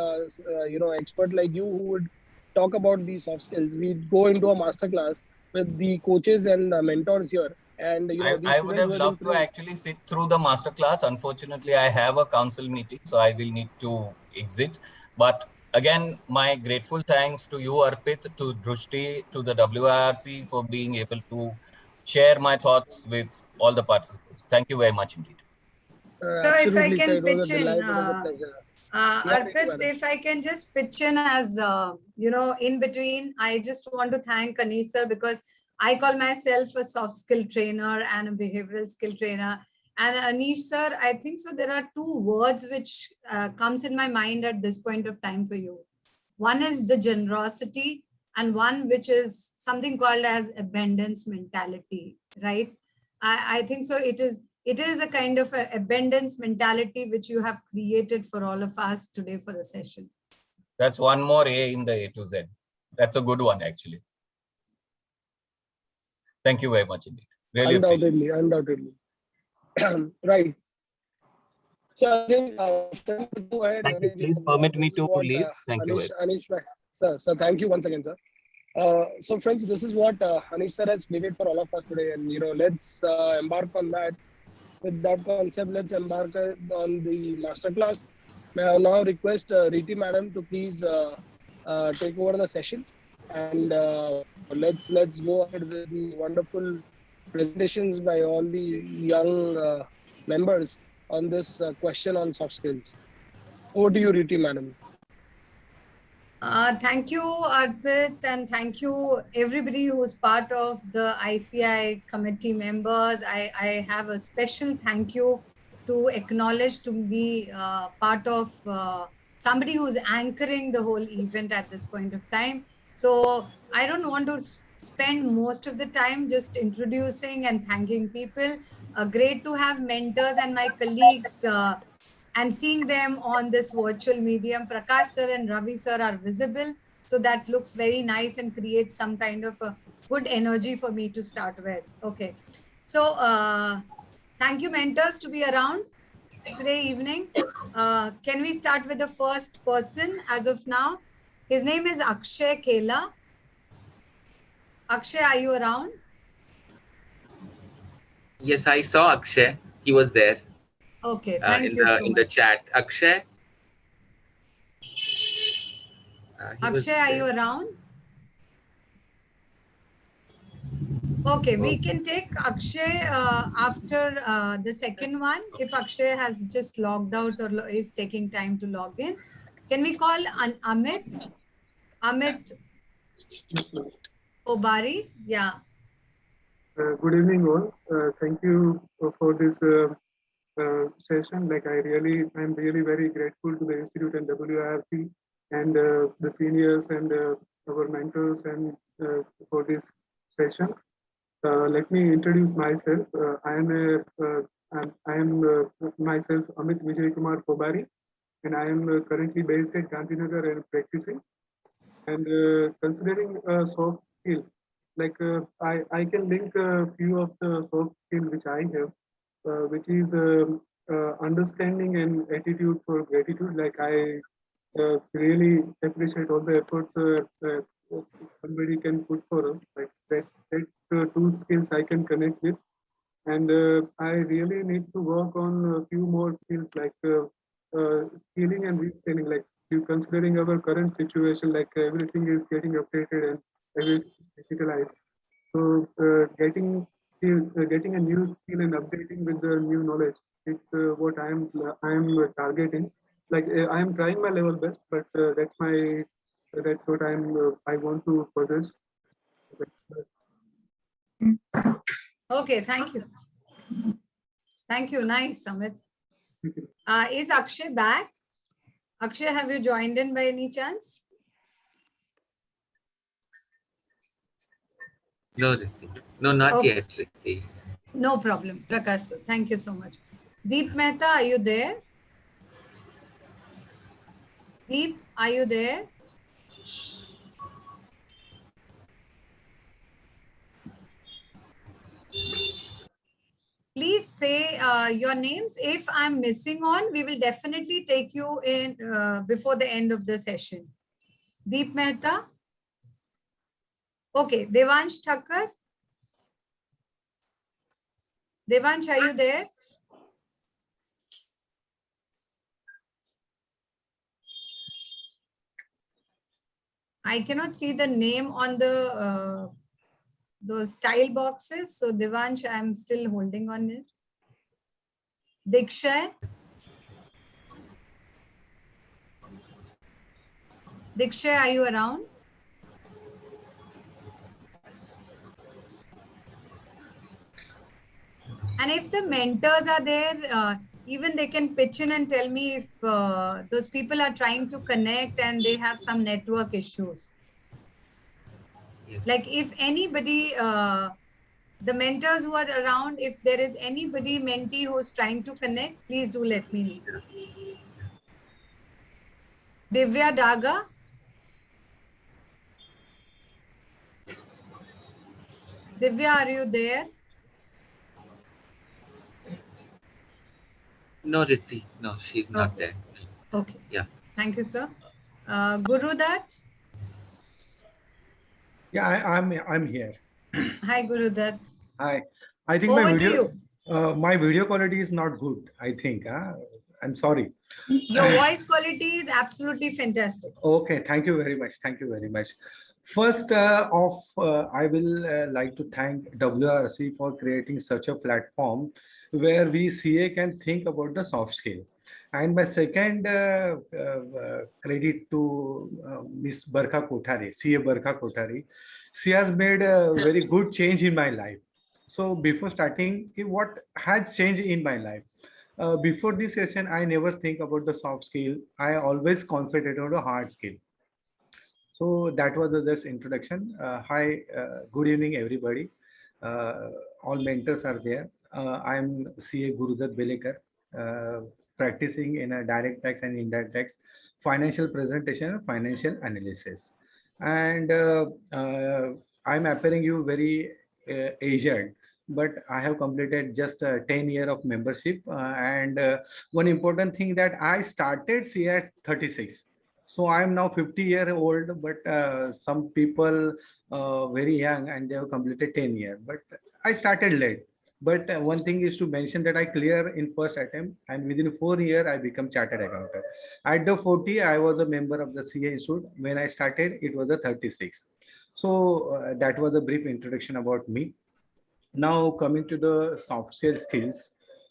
expert like you who would talk about these soft skills, we go into a masterclass with the coaches and mentors here. And these I would students have who have been loved to through. actually sit through the masterclass. Unfortunately, I have a council meeting, so I will need to exit. But again, my grateful thanks to you, Arpit, to Drushti, to the WIRC for being able to share my thoughts with all the participants. Thank you very much indeed. So if I Absolutely, sir. can It was a pitch in, delight. It was a pleasure. Yeah, Ritu Arpit, madam. if I can just pitch in as, in between, I just want to thank Anish sir because I call myself a soft skill trainer and a behavioral skill trainer. And Anish sir, I think so there are two words which comes in my mind at this point of time for you. One is the generosity and one which is something called as abundance mentality, right? I think so it is a kind of a abundance mentality which you have created for all of us today for the session. That's one more A in the A to Z. That's a good one, actually. Thank you very much indeed. Really Undoubtedly. Right. So I think go ahead. Thank you. Please permit me to leave. Thank you. Anish, sir, thank you once again, sir. So friends, this is what Anish sir has created for all of us today, and let's embark on that. With that concept, let's embark on the masterclass. May I now request Riti madam to please take over the session, and let's go ahead with the wonderful presentations by all the young members on this question on soft skills. Over to you, Riti madam. Thank you, Arpit, and thank you everybody who's part of the ICI committee members. I have a special thank you to acknowledge to be part of somebody who's anchoring the whole event at this point of time. So I don't want to spend most of the time just introducing and thanking people. Great to have mentors and my colleagues and seeing them on this virtual medium. Prakash sir and Ravi sir are visible. So that looks very nice and creates some kind of a good energy for me to start with. Okay. So thank you mentors to be around today evening. Can we start with the first person as of now? His name is Akshay Kela. Akshay, are you around? Yes, I saw Akshay. He was there Okay, thank you so in the much. chat. Akshay, he was Akshay, are you there. around? Okay, we Oh, can take Akshay after the second one. If Akshay has just logged out or is taking time to log in, can we call Amit? Amit Yes, ma'am. Obari? Yeah. Good evening, all. Thank you for this session. I'm really very grateful to the Institute and WIRC and the seniors and our mentors and for this session. Let me introduce myself. I am myself Amit Vijay Kumar Kobari, and I am currently based at Gandhinagar and practicing. And considering soft skill, I can link a few of the soft skill which I have, which is understanding and attitude for gratitude. Like I really appreciate all the efforts somebody can put for us. Like that two skills I can connect with, and I really need to work on a few more skills like scaling and reskilling. Like you considering our current situation, like everything is getting updated and everything is digitalized. So getting a new skill and updating with the new knowledge is what I am targeting. Like I am trying my level best, but that's what I want to possess. Okay, thank you. Thank you. Nice, Amit. Is Akshay back? Akshay, have you joined in by any chance? no, Ritti. No, not Okay. yet, Ritti. No problem. Prakash, sir. Thank you so much. Deep Mehta, are you there? Deep, are you there? Please say your names. If I'm missing on, we will definitely take you in before the end of the session. Deep Mehta. Okay, Devansh Thacker. Devansh, are you there? I cannot see the name on the those tile boxes. So Devansh, I'm still holding on it. Dikshay. Dikshay, are you around? And if the mentors are there, even they can pitch in and tell me if those people are trying to connect and they have some network issues. Yes. Like if anybody, the mentors who are around, if there is anybody mentee who's trying to connect, please do let me know. Divya Daga. Divya, are you there? No, Ritti. No, she's not Okay. there. Okay. Yeah. Thank you, sir. Gurudat. Yeah, I'm here. Hi, Gurudat. Hi. I think Over to you. my video quality is not good. I think. I'm sorry. Your voice quality is absolutely fantastic. Okay. Thank you very much. Thank you very much. First off, I will like to thank WRC for creating such a platform where we CA can think about the soft skill. And my second credit to Miss Barkha Kothari, CA Barkha Kothari. She has made a very good change in my life. So before starting, what has changed in my life? Before this session, I never think about the soft skill. I always concentrate on the hard skill. So that was just introduction. Hi, good evening, everybody. All mentors are there. I'm CA Gurudev Belekar, practicing in a direct tax and indirect tax, financial presentation and financial analysis. And I'm appearing you very aged, but I have completed just 10 year of membership. And one important thing that I started CA at 36. So I'm now 50-year-old, but some people very young and they have completed 10 years. But I started late. But one thing is to mention that I clear in first attempt, and within 4 years I become chartered accountant. At the 40, I was a member of the CA Institute. When I started, it was a 36. So that was a brief introduction about me. Now coming to the soft skills.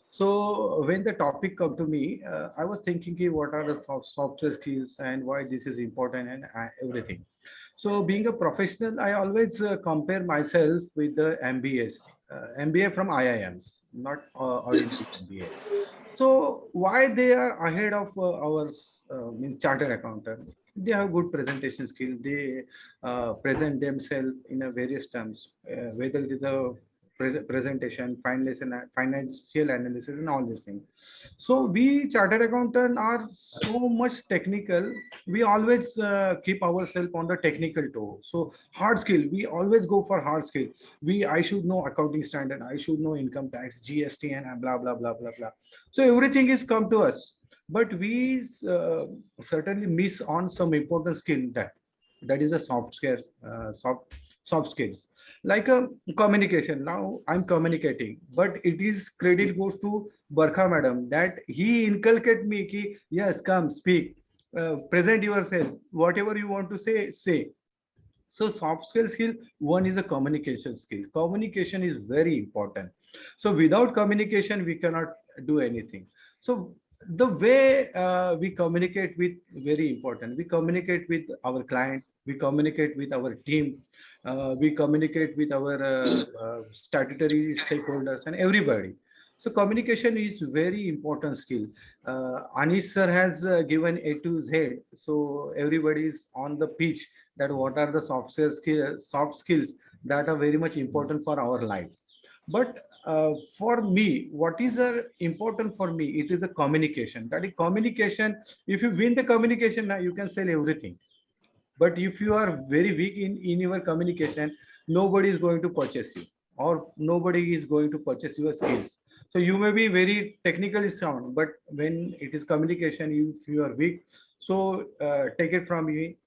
So when the topic come to me, I was thinking, what are the software skills and why this is important and everything. So being a professional, I always compare myself with the MBAs, MBA from IIMs, not ordinary MBA. So why they are ahead of ours, means chartered accountant? They have good presentation skill. They present themselves in a various terms, whether it is a presentation, financial analysis, and all these things. So we chartered accountant are so much technical. We always keep ourselves on the technical toe. So hard skill, we always go for hard skill. I should know accounting standard. I should know income tax, GST, and blah blah blah blah blah. So everything is come to us, but we certainly miss on some important skill that is a soft skills, soft skills, like communication. Now I'm communicating, but it is credit goes to Barkha madam that he inculcate me ki, yes, come speak, present yourself, whatever you want to say. So soft skill, one is a communication skill. Communication is very important. So without communication, we cannot do anything. So the way we communicate with, very important. We communicate with our client, we communicate with our team, we communicate with our statutory stakeholders and everybody. So communication is very important skill. Anish sir has given A to Z. So everybody is on the pitch that what are the soft skills that are very much important for our life. But for me, what is important for me, it is the communication. That is communication. If you win the communication, now you can sell everything. But if you are very weak in your communication, nobody is going to purchase you, or nobody is going to purchase your skills. So you may be very technically sound, but when it is communication, if you are weak, so take it from me,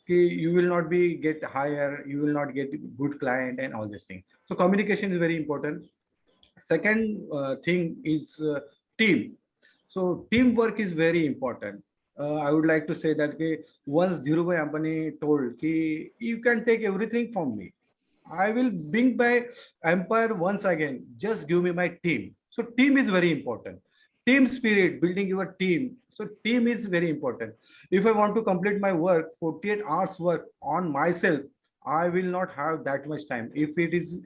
you will not be get higher, you will not get good client and all this thing. So communication is very important. Second thing is team. So teamwork is very important. I would like to say that once Dhirubhai Ambani told ki, you can take everything from me, I will bring my empire once again. Just give me my team. So team is very important. Team spirit, building your team. So team is very important. If I want to complete my work, 48 hours work on myself, I will not have that much time. If it is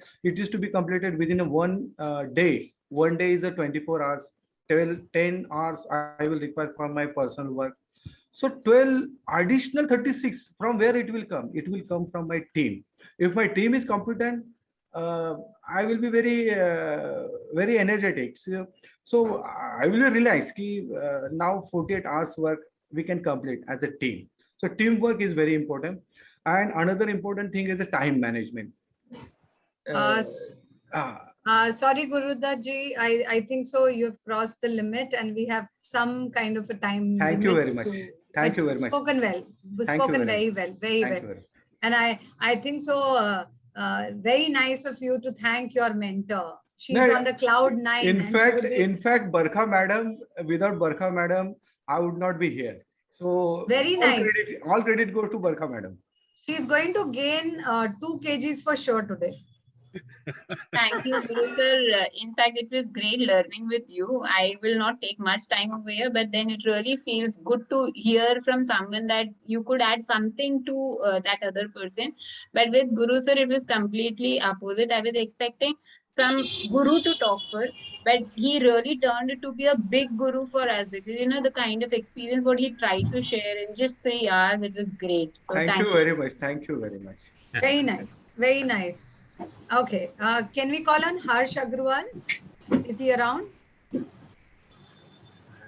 to be completed within a one day. One day is a 24 hours. 10 hours I will require for my personal work. So 12 additional 36, from where it will come? It will come from my team. If my team is competent, I will be very energetic. So I will realize that now 48 hours work we can complete as a team. So teamwork is very important. And another important thing is the time management. Sorry, Gurudev ji, I think so. You have crossed the limit, and we have some kind of a time. Thank you very much. Thank you very much. Spoken well. Spoken very well. Very well. And I think so. Very nice of you to thank your mentor. She's on the cloud 9. In fact, Barkha madam, without Barkha madam, I would not be here. So very nice. All credit goes to Barkha madam. She's going to gain 2 kgs for sure today. Thank you, Guru sir. In fact, it was great learning with you. I will not take much time over here, but then it really feels good to hear from someone that you could add something to that other person. But with Guru sir, it was completely opposite. I was expecting some guru to talk for, but he really turned it to be a big guru for us, because you know the kind of experience what he tried to share in just 3 hours. It was great. So thank you very much. Thank you very much. Very nice. Very nice. Okay. Can we call on Harsh Agrawal? Is he around?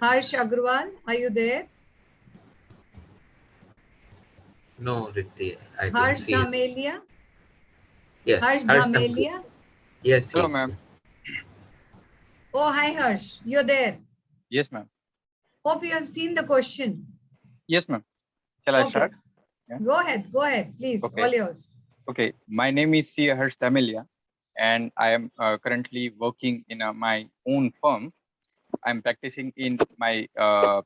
Harsh Agrawal, are you there? No, Ritti, I don't Harsh see Dhamelia? Yes. Harsh Dhamelia? Yes. Hello, ma'am. Oh, hi, Harsh. You're there. Yes, ma'am. Hope you have seen the question. Yes, ma'am. Shall I start? Yeah. Go ahead, please. Okay. All yours. Okay. My name is Harsh Dhamelia. and I am currently working in my own firm. I'm practicing in my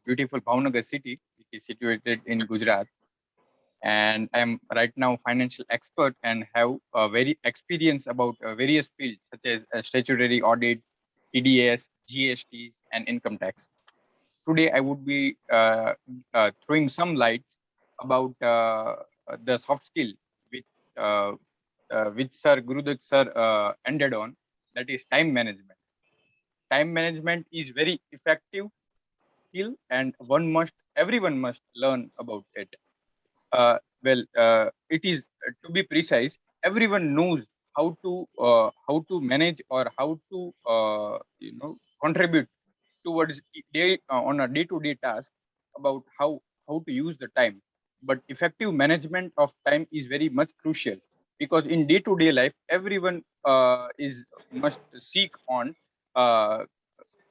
beautiful Bhavnagar city, which is situated in Gujarat. And I'm right now financial expert and have a very experience about various fields such as statutory audit, TDS, GSTs, and income tax. Today, I would be throwing some lights about the soft skill which which Sir Gurudev sir ended on, that is time management. Time management is very effective skill, and everyone must learn about it. It is to be precise. Everyone knows how to manage or how to contribute towards on a day-to-day task about how to use the time. But effective management of time is very much crucial, because in day-to-day life, everyone is must seek on uh,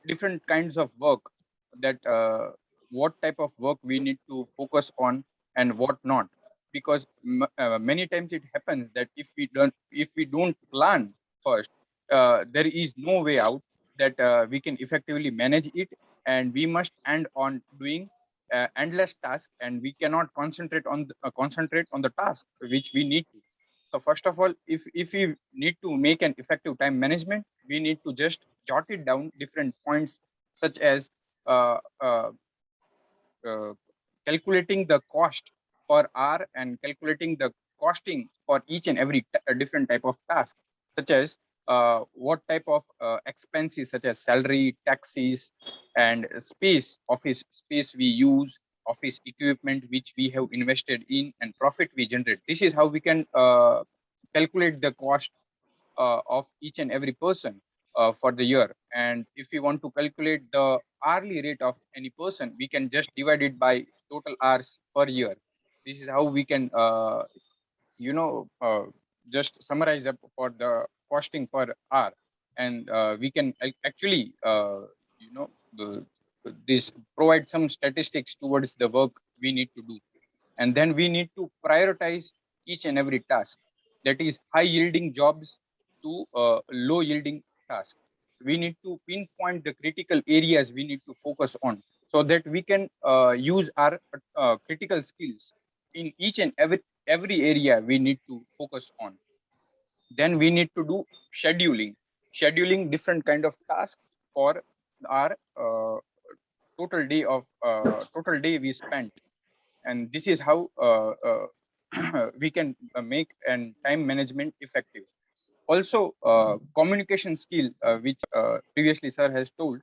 different kinds of work, that what type of work we need to focus on and what not, because many times it happens that if we don't plan first, there is no way out that we can effectively manage it, and we must end on doing endless tasks, and we cannot concentrate on the task which we need to. So first of all, if we need to make an effective time management, we need to just jot it down different points, such as uh, uh, uh, calculating the cost per hour and calculating the costing for each and every different type of task, such as what type of expenses such as salary, taxes, and office space we use, office equipment which we have invested in, and profit we generate. This is how we can calculate the cost of each and every person for the year. And if we want to calculate the hourly rate of any person, we can just divide it by total hours per year. This is how we can just summarize up for the costing per hour, and we can actually this provide some statistics towards the work we need to do. And then we need to prioritize each and every task, that is high yielding jobs to low yielding tasks. We need to pinpoint the critical areas we need to focus on, so that we can use our critical skills in each and every area we need to focus on. Then we need to do scheduling different kind of tasks for our total day we spent. And this is how we can make and time management effective. Also, communication skill, which previously sir has told,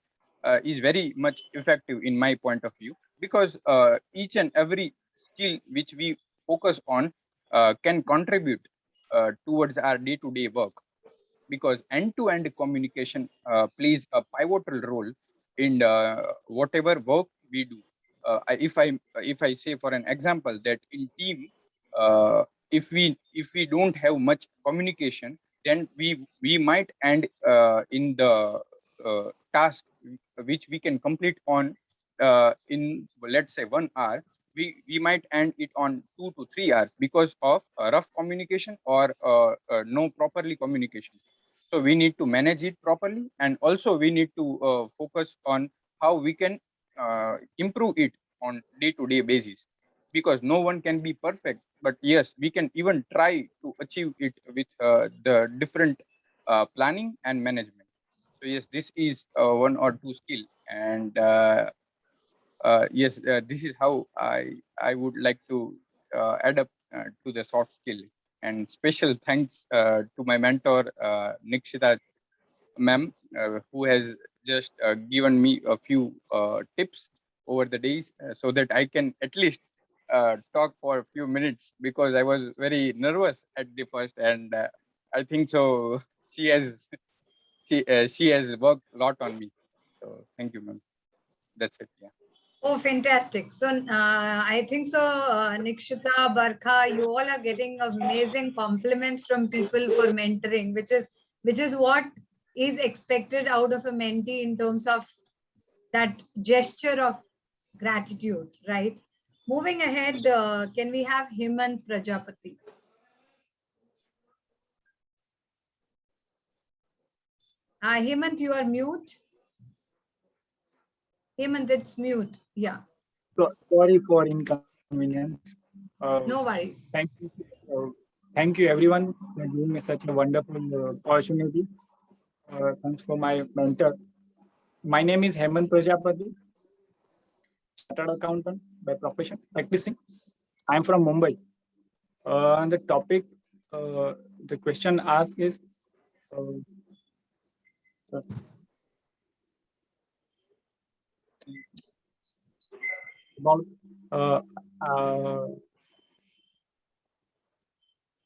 is very much effective in my point of view, because each and every skill which we focus on can contribute towards our day-to-day work, because end-to-end communication plays a pivotal role in whatever work we do. If I say for an example that in team, if we don't have much communication, then we might end in the task which we can complete on in, let's say, 1 hour. We might end it on 2 to 3 hours because of rough communication or no properly communication. So we need to manage it properly, and also we need to focus on how we can improve it on day-to-day basis, because no one can be perfect, but yes, we can even try to achieve it with the different planning and management. So yes, this is one or two skill, and yes, this is how I would like to add up to the soft skill. And special thanks to my mentor Nikshita ma'am, who has just given me a few tips over the days, so that I can at least talk for a few minutes, because I was very nervous at the first, and I think so. She has she has worked a lot on me. So thank you, ma'am. That's it. Yeah. Oh, fantastic. So I think so, Nikshita, Barkha, you all are getting amazing compliments from people for mentoring, which is what is expected out of a mentee in terms of that gesture of gratitude, right? Moving ahead, can we have Himant Prajapati? Hemant, you are mute. Hemant, it's mute. Yeah. So, sorry for inconvenience. No worries. Thank you everyone for giving me such a wonderful opportunity. Thanks for my mentor. My name is Hemant Prajapati, chartered accountant by profession, practicing. I am from Mumbai. And the topic, the question asked is about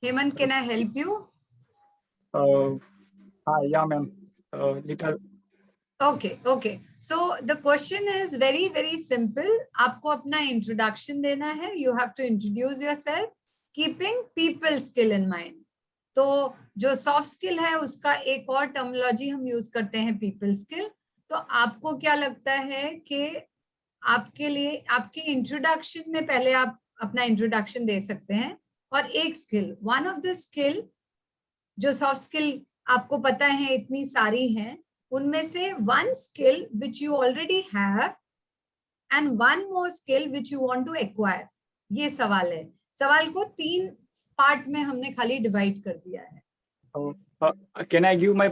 Hemant, can I help you? yeah, ma'am. Little. Okay. So the question is very, very simple. आपको अपना introduction देना है. You have to introduce yourself, keeping people skill in mind. तो जो soft skill है उसका एक और terminology हम use करते हैं people skill. तो आपको क्या लगता है कि आपके लिए आपकी introduction में पहले आप अपना introduction दे सकते हैं और एक skill, one of the skill जो soft skill आपको पता है इतनी सारी हैं उनमें से one skill which you already have and one more skill which you want to acquire. ये सवाल है. सवाल को 3 पार्ट में हमने खाली डिवाइड कर दिया है. Can I give my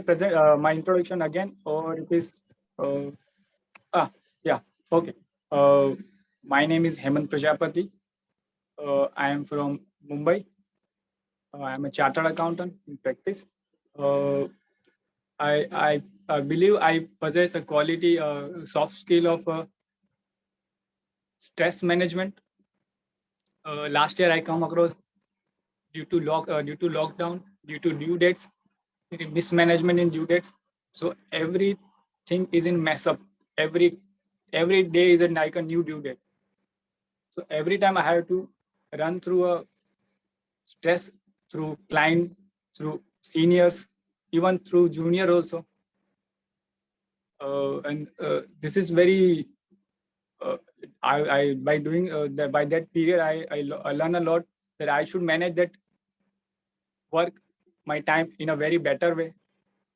my introduction again, or it is? Yeah. Okay. My name is Hemant Prajapati. I am from Mumbai. I am a chartered accountant in practice. I believe I possess a quality soft skill of stress management. Last year I come across due to lockdown, due to due dates, mismanagement in due dates. So everything is in mess up. Every day is like a new due date. So every time I have to run through a stress, through client, through seniors, even through junior also. And this is very, I by doing that, by that period, I learn a lot that I should manage that work, my time in a very better way.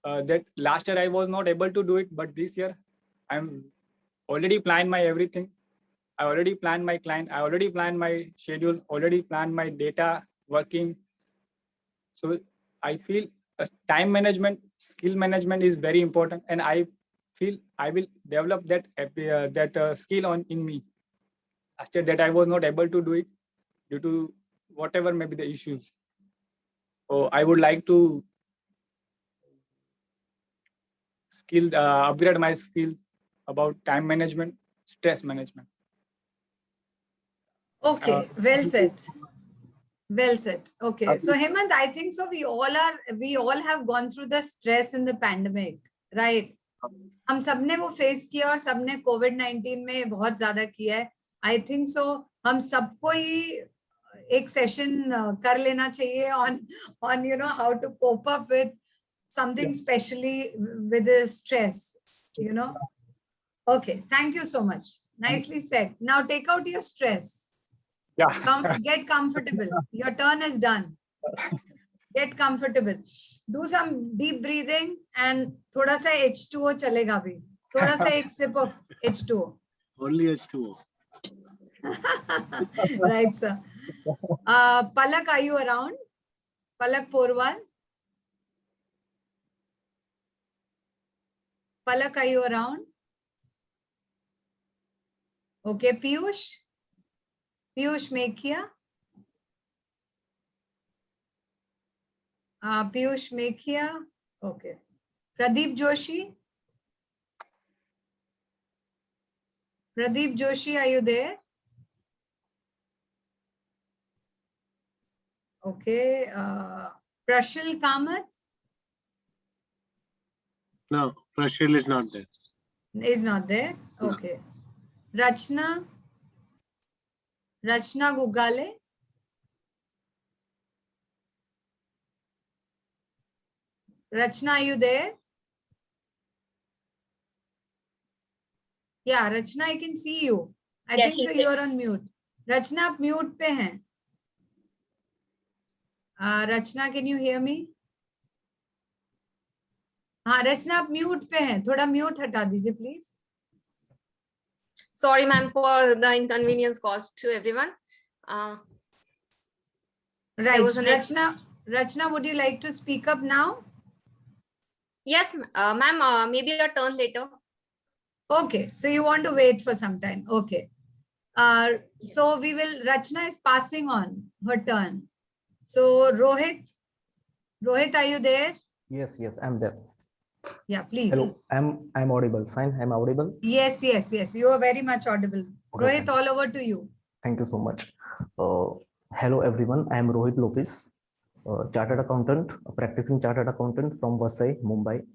That last year I was not able to do it, but this year I'm already planned my everything. I already planned my client. I already planned my schedule, already planned my data working. So I feel time management, skill management is very important, and I feel I will develop that skill in me. Last year that I was not able to do it due to whatever may be the issues. So I would like to upgrade my skill about time management, stress management. Okay, well said. Well said. Okay, so Hemant, I think so. We all have gone through the stress in the pandemic, right? हम सबने वो face किया और सबने कोविड-19 में बहुत ज्यादा किया है. I think so. हम सबको ही एक सेशन कर लेना चाहिए on how to cope up with something specially with the stress. Okay, thank you so much. Nicely said. Now take out your stress. Yeah. Get comfortable. Your turn is done. Get comfortable. Do some deep breathing and थोड़ा सा H2O चलेगा भी. थोड़ा सा एक sip of H2O. Only H2O. Right, sir. Palak, are you around? Palak Porwal? Palak, are you around? Okay, Piyush? Piyush Mekhia? Piyush Mekhia? Okay. Pradeep Joshi? Pradeep Joshi, are you there? Okay. Prashil Kamath? No, Prashil is not there. Is not there? Okay. No. Rachna? Rachna Gugale? Rachna, are you there? Yeah, Rachna, I can see you. I think so you are on mute. Rachna, आप mute पे हैं. Rachna, can you hear me? हाँ रचना आप mute पे हैं, थोड़ा mute हटा दीजिए please. Sorry, ma'am, for the inconvenience caused to everyone. Right, was a net- Rachna, would you like to speak up now? Yes, ma'am, maybe your turn later. Okay, so you want to wait for some time. Okay. So we will, Rachna is passing on her turn. So Rohit, are you there? Yes, I'm there. Yeah, please. Hello, I'm audible. Fine, I'm audible. Yes. You are very much audible. Okay, Rohit, all over to you. Thank you so much. Hello everyone, I am Rohit Lopez, chartered accountant, a practicing chartered accountant from Vasai, Mumbai.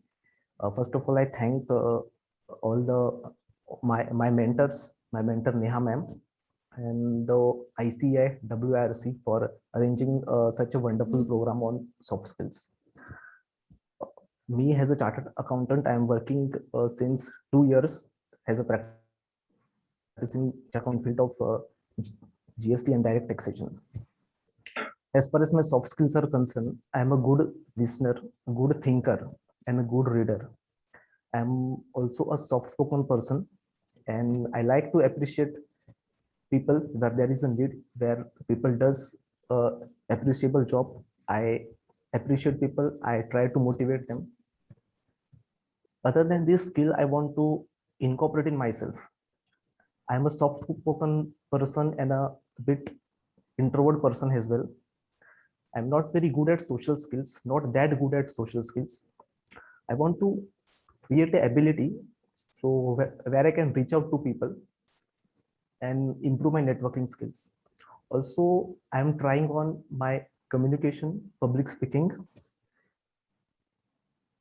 First of all, I thank all my mentors, my mentor Neha ma'am, and the ICI WIRC for arranging such a wonderful program on soft skills. Me as a chartered accountant, I am working since 2 years as a practicing accountant field of GST and direct taxation. As far as my soft skills are concerned, I am a good listener, a good thinker, and a good reader. I am also a soft-spoken person, and I like to appreciate people where there is a need, where people does appreciable job. I appreciate people. I try to motivate them. Other than this skill, I want to incorporate in myself. I am a soft-spoken person and a bit introvert person as well. I'm not very good at social skills, not that good at social skills. I want to create an ability so where I can reach out to people and improve my networking skills. Also, I'm trying on my communication, public speaking,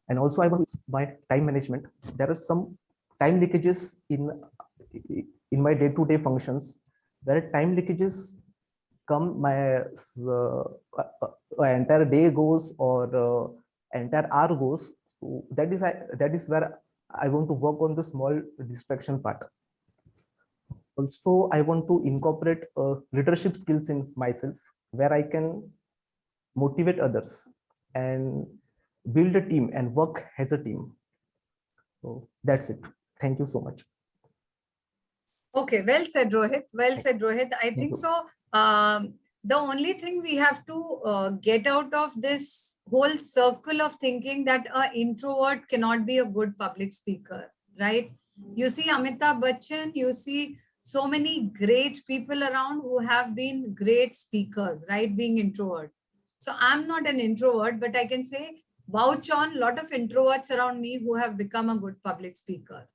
and also I want my time management. There are some time leakages in my day-to-day functions, where time leakages come, my entire day goes or entire hour goes. So that is where I want to work on the small distraction part. Also, I want to incorporate leadership skills in myself, where I can motivate others and build a team and work as a team. So that's it. Thank you so much. Okay, well said, Rohit. Well said, Rohit. I think so. The only thing we have to get out of this whole circle of thinking that an introvert cannot be a good public speaker, right? You see Amitabh Bachchan, you see so many great people around who have been great speakers, right? Being introvert. So I'm not an introvert, but I can say vouch on a lot of introverts around me who have become a good public speaker.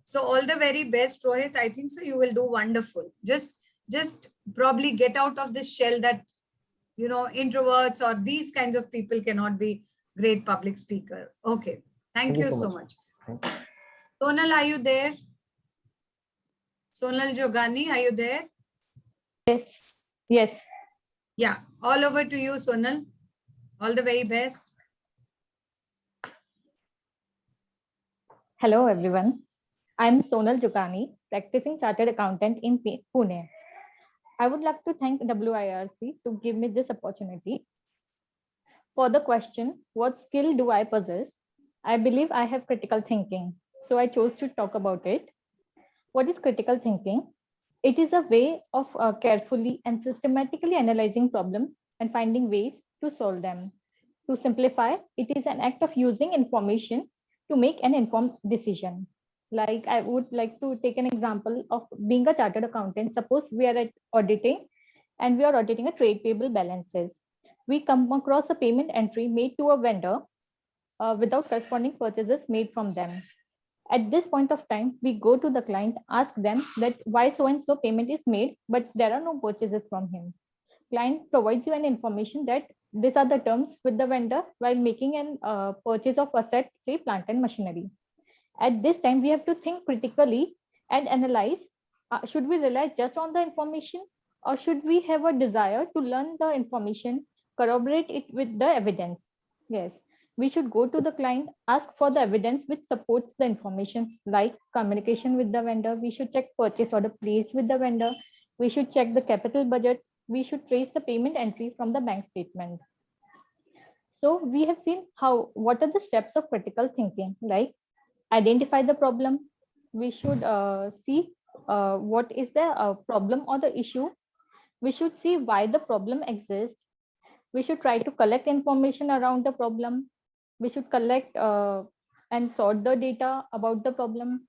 So all the very best, Rohit. I think so you will do wonderful. Just probably get out of this shell that, you know, introverts or these kinds of people cannot be great public speaker. Okay. Thank you so much. Sonal, are you there? Sonal Jogani, are you there? Yes. Yeah. All over to you, Sonal. All the very best. Hello, everyone. I'm Sonal Jogani, practicing chartered accountant in Pune. I would like to thank WIRC to give me this opportunity. For the question, what skill do I possess? I believe I have critical thinking, so I chose to talk about it. What is critical thinking? It is a way of carefully and systematically analyzing problems and finding ways to solve them. To simplify, it is an act of using information to make an informed decision. Like I would like to take an example of being a chartered accountant. Suppose we are auditing and we are auditing a trade payable balances. We come across a payment entry made to a vendor without corresponding purchases made from them. At this point of time, we go to the client, ask them that why so-and-so payment is made, but there are no purchases from him. Client provides you an information that these are the terms with the vendor while making an purchase of asset, say plant and machinery. At this time, we have to think critically and analyze, should we rely just on the information or should we have a desire to learn the information, corroborate it with the evidence? Yes, we should go to the client, ask for the evidence which supports the information, like communication with the vendor. We should check purchase order placed with the vendor. We should check the capital budgets. We should trace the payment entry from the bank statement. So we have seen what are the steps of critical thinking, like identify the problem. We should see what is the problem or the issue. We should see why the problem exists. We should try to collect information around the problem. We should collect and sort the data about the problem.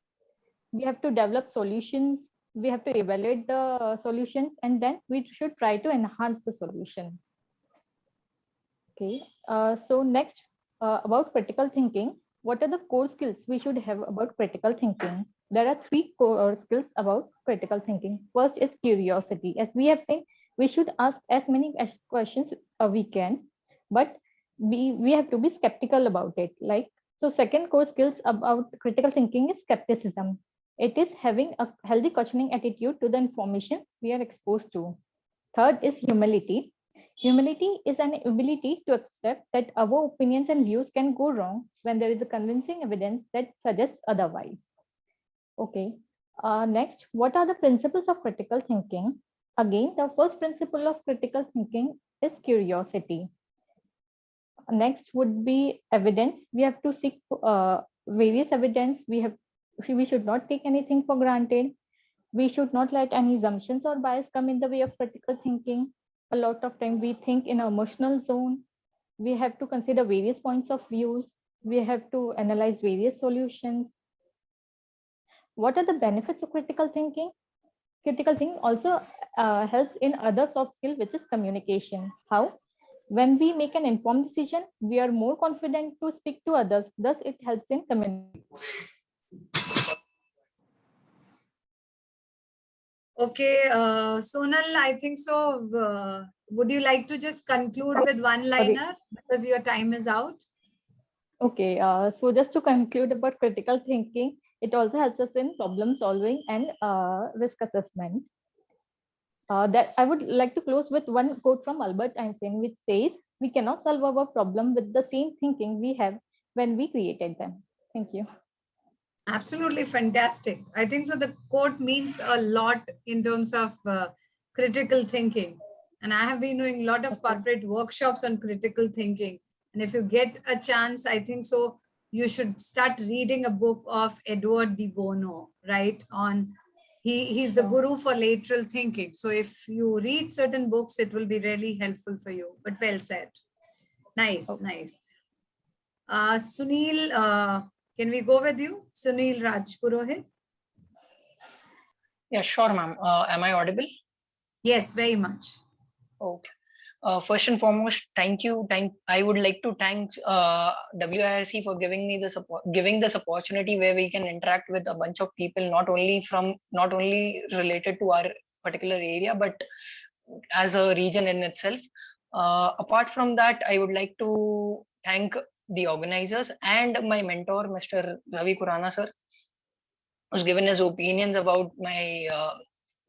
We have to develop solutions. We have to evaluate the solutions, and then we should try to enhance the solution. Okay, so next about critical thinking. What are the core skills we should have about critical thinking? There are 3 core skills about critical thinking. First is curiosity. As we have seen, we should ask as many questions we can, but we have to be skeptical about it. Like, so second core skills about critical thinking is skepticism. It is having a healthy questioning attitude to the information we are exposed to. Third is humility. Humility is an ability to accept that our opinions and views can go wrong when there is a convincing evidence that suggests otherwise. Okay. Next, what are the principles of critical thinking? Again, the first principle of critical thinking is curiosity. Next would be evidence. We have to seek various evidence. We should not take anything for granted. We should not let any assumptions or bias come in the way of critical thinking. A lot of time we think in an emotional zone. We have to consider various points of views. We have to analyze various solutions. What are the benefits of critical thinking? Critical thinking also helps in other soft skill, which is communication. How? When we make an informed decision, we are more confident to speak to others. Thus, it helps in communication. Okay, Sonal, I think so. Would you like to just conclude with one-liner because your time is out? Okay, so just to conclude about critical thinking, it also helps us in problem solving and risk assessment. That I would like to close with one quote from Albert Einstein, which says, "We cannot solve our problem with the same thinking we have when we created them." Thank you. Absolutely fantastic. I think so. The quote means a lot in terms of critical thinking. And I have been doing a lot of corporate workshops on critical thinking. And if you get a chance, I think so, you should start reading a book of Edward de Bono, right? He's the guru for lateral thinking. So if you read certain books, it will be really helpful for you. But well said. Nice, nice. Sunil, can we go with you? Sunil Rajpurohit? Yeah, sure, ma'am. Am I audible? Yes, very much. Okay. First and foremost, thank you. I would like to thank WIRC for giving me this opportunity where we can interact with a bunch of people, not only related to our particular area, but as a region in itself. Apart from that, I would like to thank the organizers and my mentor, Mr. Ravi Kurana sir, who's given his opinions about my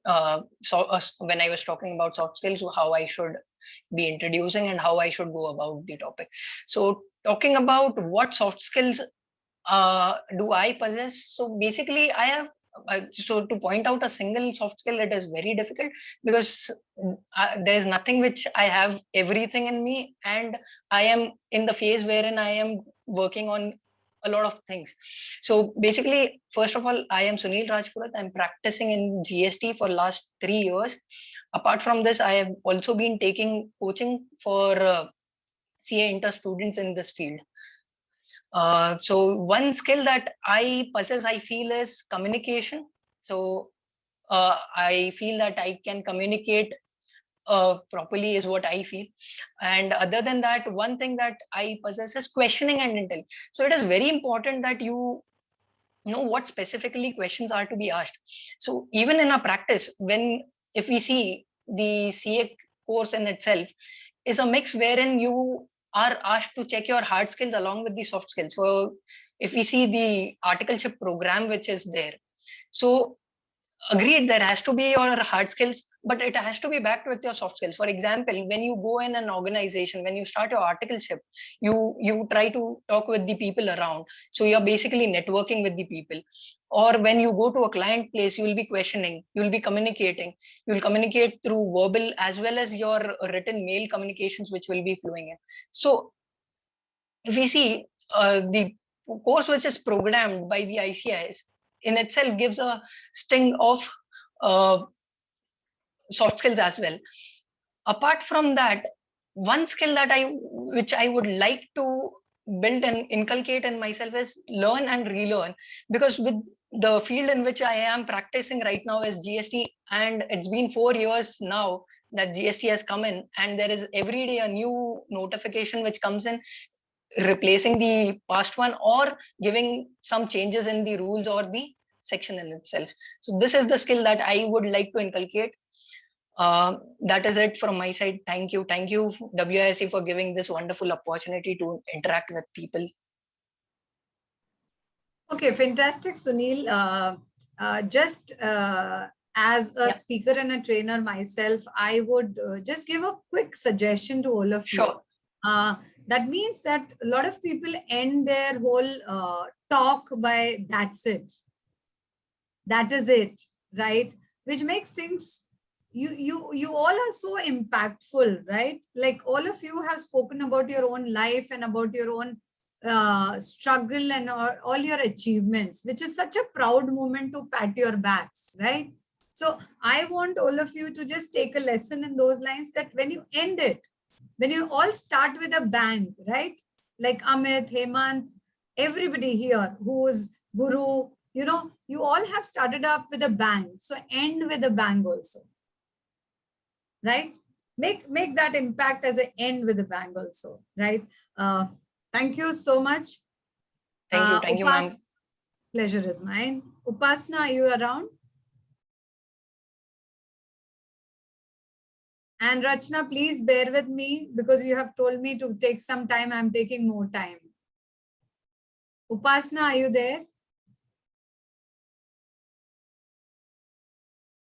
when I was talking about soft skills, how I should be introducing and how I should go about the topic. So talking about what soft skills do I possess? So basically I have so to point out a single soft skill, it is very difficult because there is nothing which I have everything in me, and I am in the phase wherein I am working on a lot of things. So basically, first of all, I am Sunil Rajpurat. I'm practicing in GST for last 3 years. Apart from this, I have also been taking coaching for CA Inter students in this field. So one skill that I possess, I feel, is communication. So I feel that I can communicate properly is what I feel. And other than that, one thing that I possess is questioning and intel. So it is very important that you know what specifically questions are to be asked. So even in our practice, if we see the CA course in itself is a mix wherein you are asked to check your hard skills along with the soft skills. So if we see the articleship program which is there, so agreed, there has to be your hard skills, but it has to be backed with your soft skills. For example, when you go in an organization, when you start your articleship, you try to talk with the people around. So you're basically networking with the people. Or when you go to a client place, you will be questioning, you will be communicating, you will communicate through verbal as well as your written mail communications, which will be flowing in. So if we see the course which is programmed by the ICIs in itself gives a sting of soft skills as well. Apart from that, one skill that which I would like to build and inculcate in myself is learn and relearn, because with the field in which I am practicing right now is GST, and it's been 4 years now that GST has come in, and there is every day a new notification which comes in replacing the past one or giving some changes in the rules or the section in itself. So this is the skill that I would like to inculcate. That is it from my side. Thank you WIRC for giving this wonderful opportunity to interact with people. Okay, fantastic, Sunil. Just as a speaker and a trainer myself, I would just give a quick suggestion to all of you. Sure. That means that a lot of people end their whole talk by "that's it," "that is it," right? Which makes things, you all are so impactful, right? Like all of you have spoken about your own life and about your own struggle and all your achievements, which is such a proud moment to pat your backs, right? So I want all of you to just take a lesson in those lines, that when you end it, when you all start with a bang, right? Like Amit, Hemant, everybody here who is Guru, you all have started up with a bang. So end with a bang also, right? Make that impact as an end with a bang also, right? Thank you so much. Thank you, ma'am. Pleasure is mine. Upasna, are you around? And Rachna, please bear with me because you have told me to take some time. I'm taking more time. Upasna, are you there?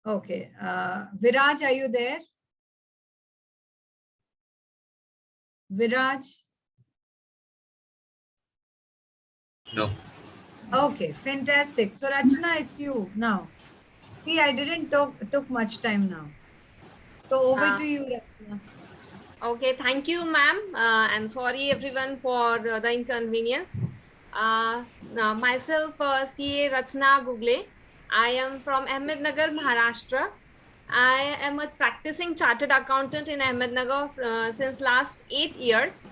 Okay. Viraj, are you there? Viraj? No. Okay, fantastic. So Rachna, it's you now. See, I didn't took much time now. So over to you, Rachna. Okay, thank you, ma'am. And sorry everyone for the inconvenience. Myself, CA Rachna Gugle. I am from Ahmednagar, Maharashtra. I am a practicing chartered accountant in Ahmednagar since last 8 years.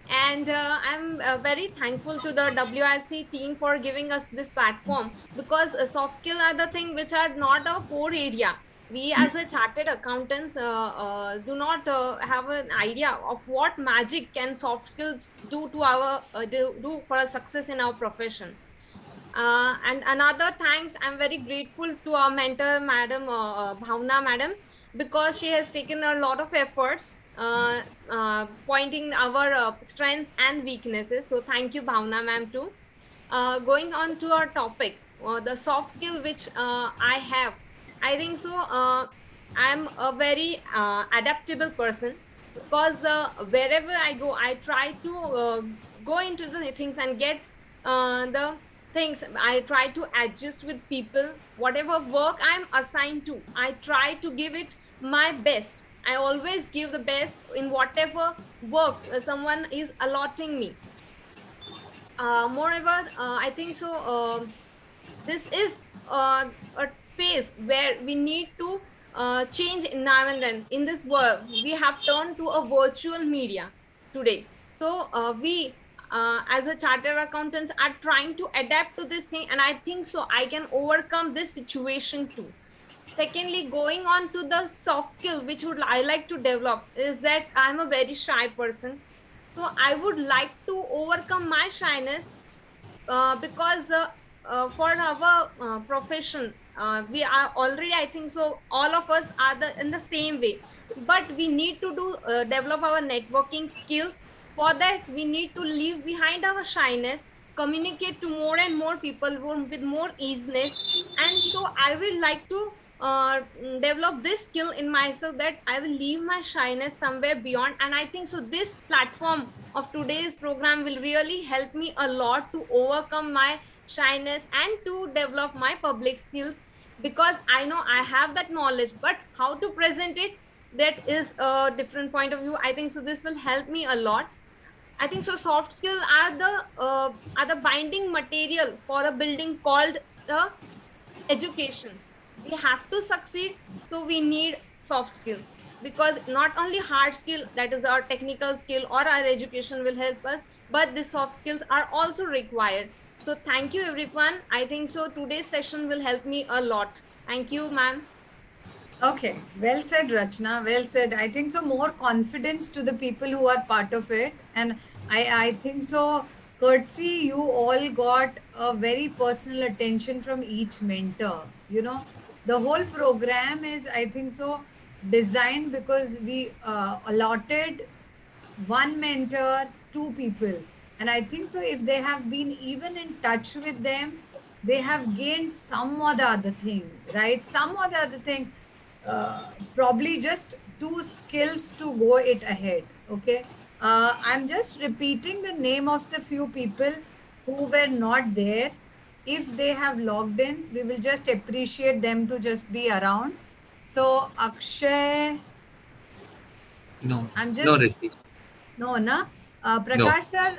And I'm very thankful to the WIC team for giving us this platform, because soft skills are the thing which are not our core area. We as a chartered accountants do not have an idea of what magic can soft skills do to our do for a success in our profession. And another thanks, I'm very grateful to our mentor, Madam Bhavna Madam, because she has taken a lot of efforts pointing our strengths and weaknesses. So thank you, Bhavna ma'am too. Going on to our topic, the soft skill which I have. I think so. I'm a very adaptable person, because wherever I go, I try to go into the things and get the things. I try to adjust with people. Whatever work I'm assigned to, I try to give it my best. I always give the best in whatever work someone is allotting me. Moreover, I think so. This is a phase where we need to change now and then. In this world, we have turned to a virtual media today. So we as a chartered accountants are trying to adapt to this thing, and I think so I can overcome this situation too. Secondly, going on to the soft skill which I like to develop is that I'm a very shy person. So I would like to overcome my shyness, because for our profession, we are already, I think so, all of us are in the same way, but we need to develop our networking skills. For that, we need to leave behind our shyness, communicate to more and more people with more easiness. And so I would like to develop this skill in myself, that I will leave my shyness somewhere beyond. And I think so this platform of today's program will really help me a lot to overcome my shyness and to develop my public skills, because I know I have that knowledge, but how to present it, that is a different point of view. I think so this will help me a lot. I think so. Soft skills are the binding material for a building called the education. We have to succeed, so we need soft skill, because not only hard skill, that is our technical skill or our education will help us, but the soft skills are also required. So thank you everyone. I think so today's session will help me a lot. Thank you, ma'am. Okay, well said, Rachna. Well said. I think so. More confidence to the people who are part of it, and I think so. Courtesy, you all got a very personal attention from each mentor. You know, the whole program is, I think so, designed because we allotted one mentor, two people. And I think so, if they have been even in touch with them, they have gained some or the other thing, right? Some or the other thing, probably just two skills to go it ahead. Okay. I'm just repeating the name of the few people who were not there. If they have logged in, we will just appreciate them to just be around. So, Akshay, No, I'm no, just Rishi. no, na? No. Prakash sir,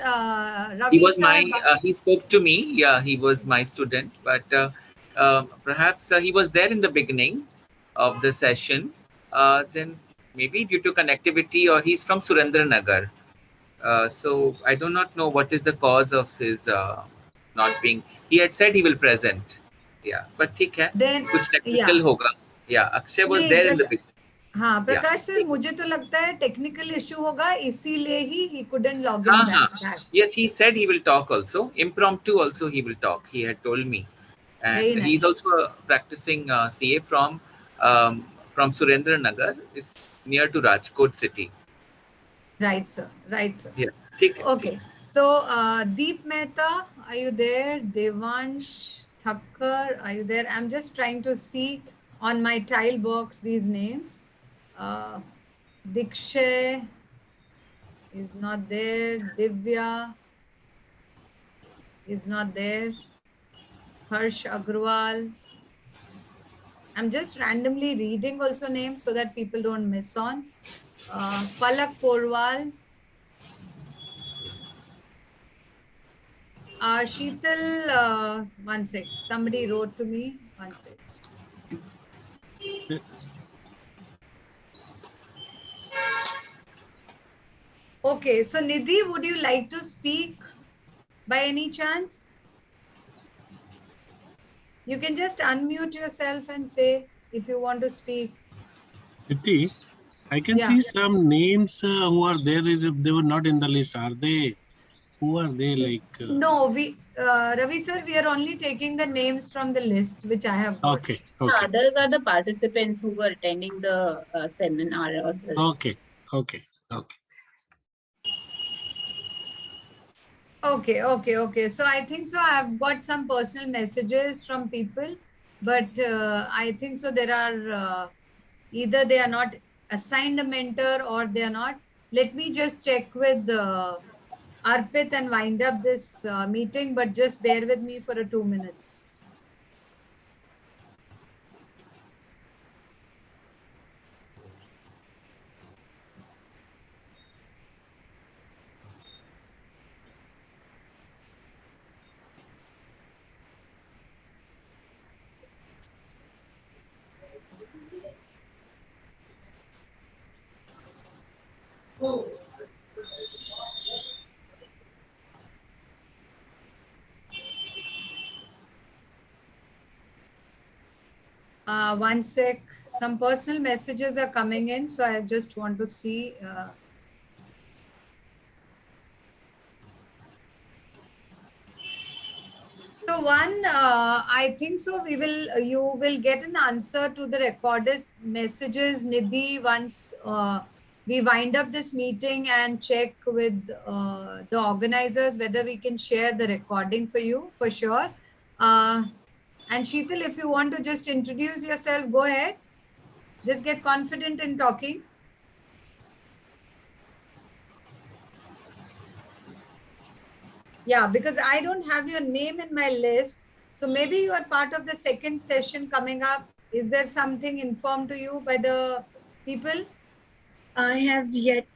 He Ravi was sir. my, he spoke to me. Yeah, he was my student, but perhaps he was there in the beginning of the session. Then maybe due to connectivity, or he's from Surendranagar. So I do not know what is the cause of his not being. He had said he will present. Yeah, but ठीक है. Then, कुछ technical yeah. होगा. Yeah, Akshay was नहीं, there in the beginning. हाँ, Yeah. प्रकाश sir, मुझे तो लगता है टेक्निकल इशू होगा, इसीलिए ही he couldn't log in Uh-huh. back. Yes, he said he will talk also. Impromptu also he will talk. He had told me. And Very he's nice. also practicing CA from Surendranagar. It's near to Rajkot city. Right, sir. Right, sir. Yeah. ठीक है. Okay. So, Deep Mehta, are you there? Devansh Thacker, are you there? I'm just trying to see on my tile box these names. Dikshay is not there. Divya is not there. Harsh Agrawal. I'm just randomly reading also names so that people don't miss on. Palak Porwal. Sheetal, one sec. Somebody wrote to me. One sec. Okay, so Nidhi, would you like to speak by any chance? You can just unmute yourself and say if you want to speak. Niti, I can Yeah. see some names who are there. They were not in the list. Are they? Who are they? Like. No, Ravi sir, we are only taking the names from the list which I have got. Okay. Others are the participants who were attending the seminar. Or the... Okay. Okay. So I think so. I've got some personal messages from people, but I think so. There are either they are not assigned a mentor or they are not. Let me just check with Arpit and wind up this meeting, but just bear with me for 2 minutes. One sec. Some personal messages are coming in, so I just want to see. So one, I think so. You will get an answer to the recorded messages, Nidhi, once we wind up this meeting and check with the organizers whether we can share the recording for you, for sure. And Sheetal, if you want to just introduce yourself, go ahead. Just get confident in talking. Yeah, because I don't have your name in my list. So maybe you are part of the second session coming up. Is there something informed to you by the people? I have yet,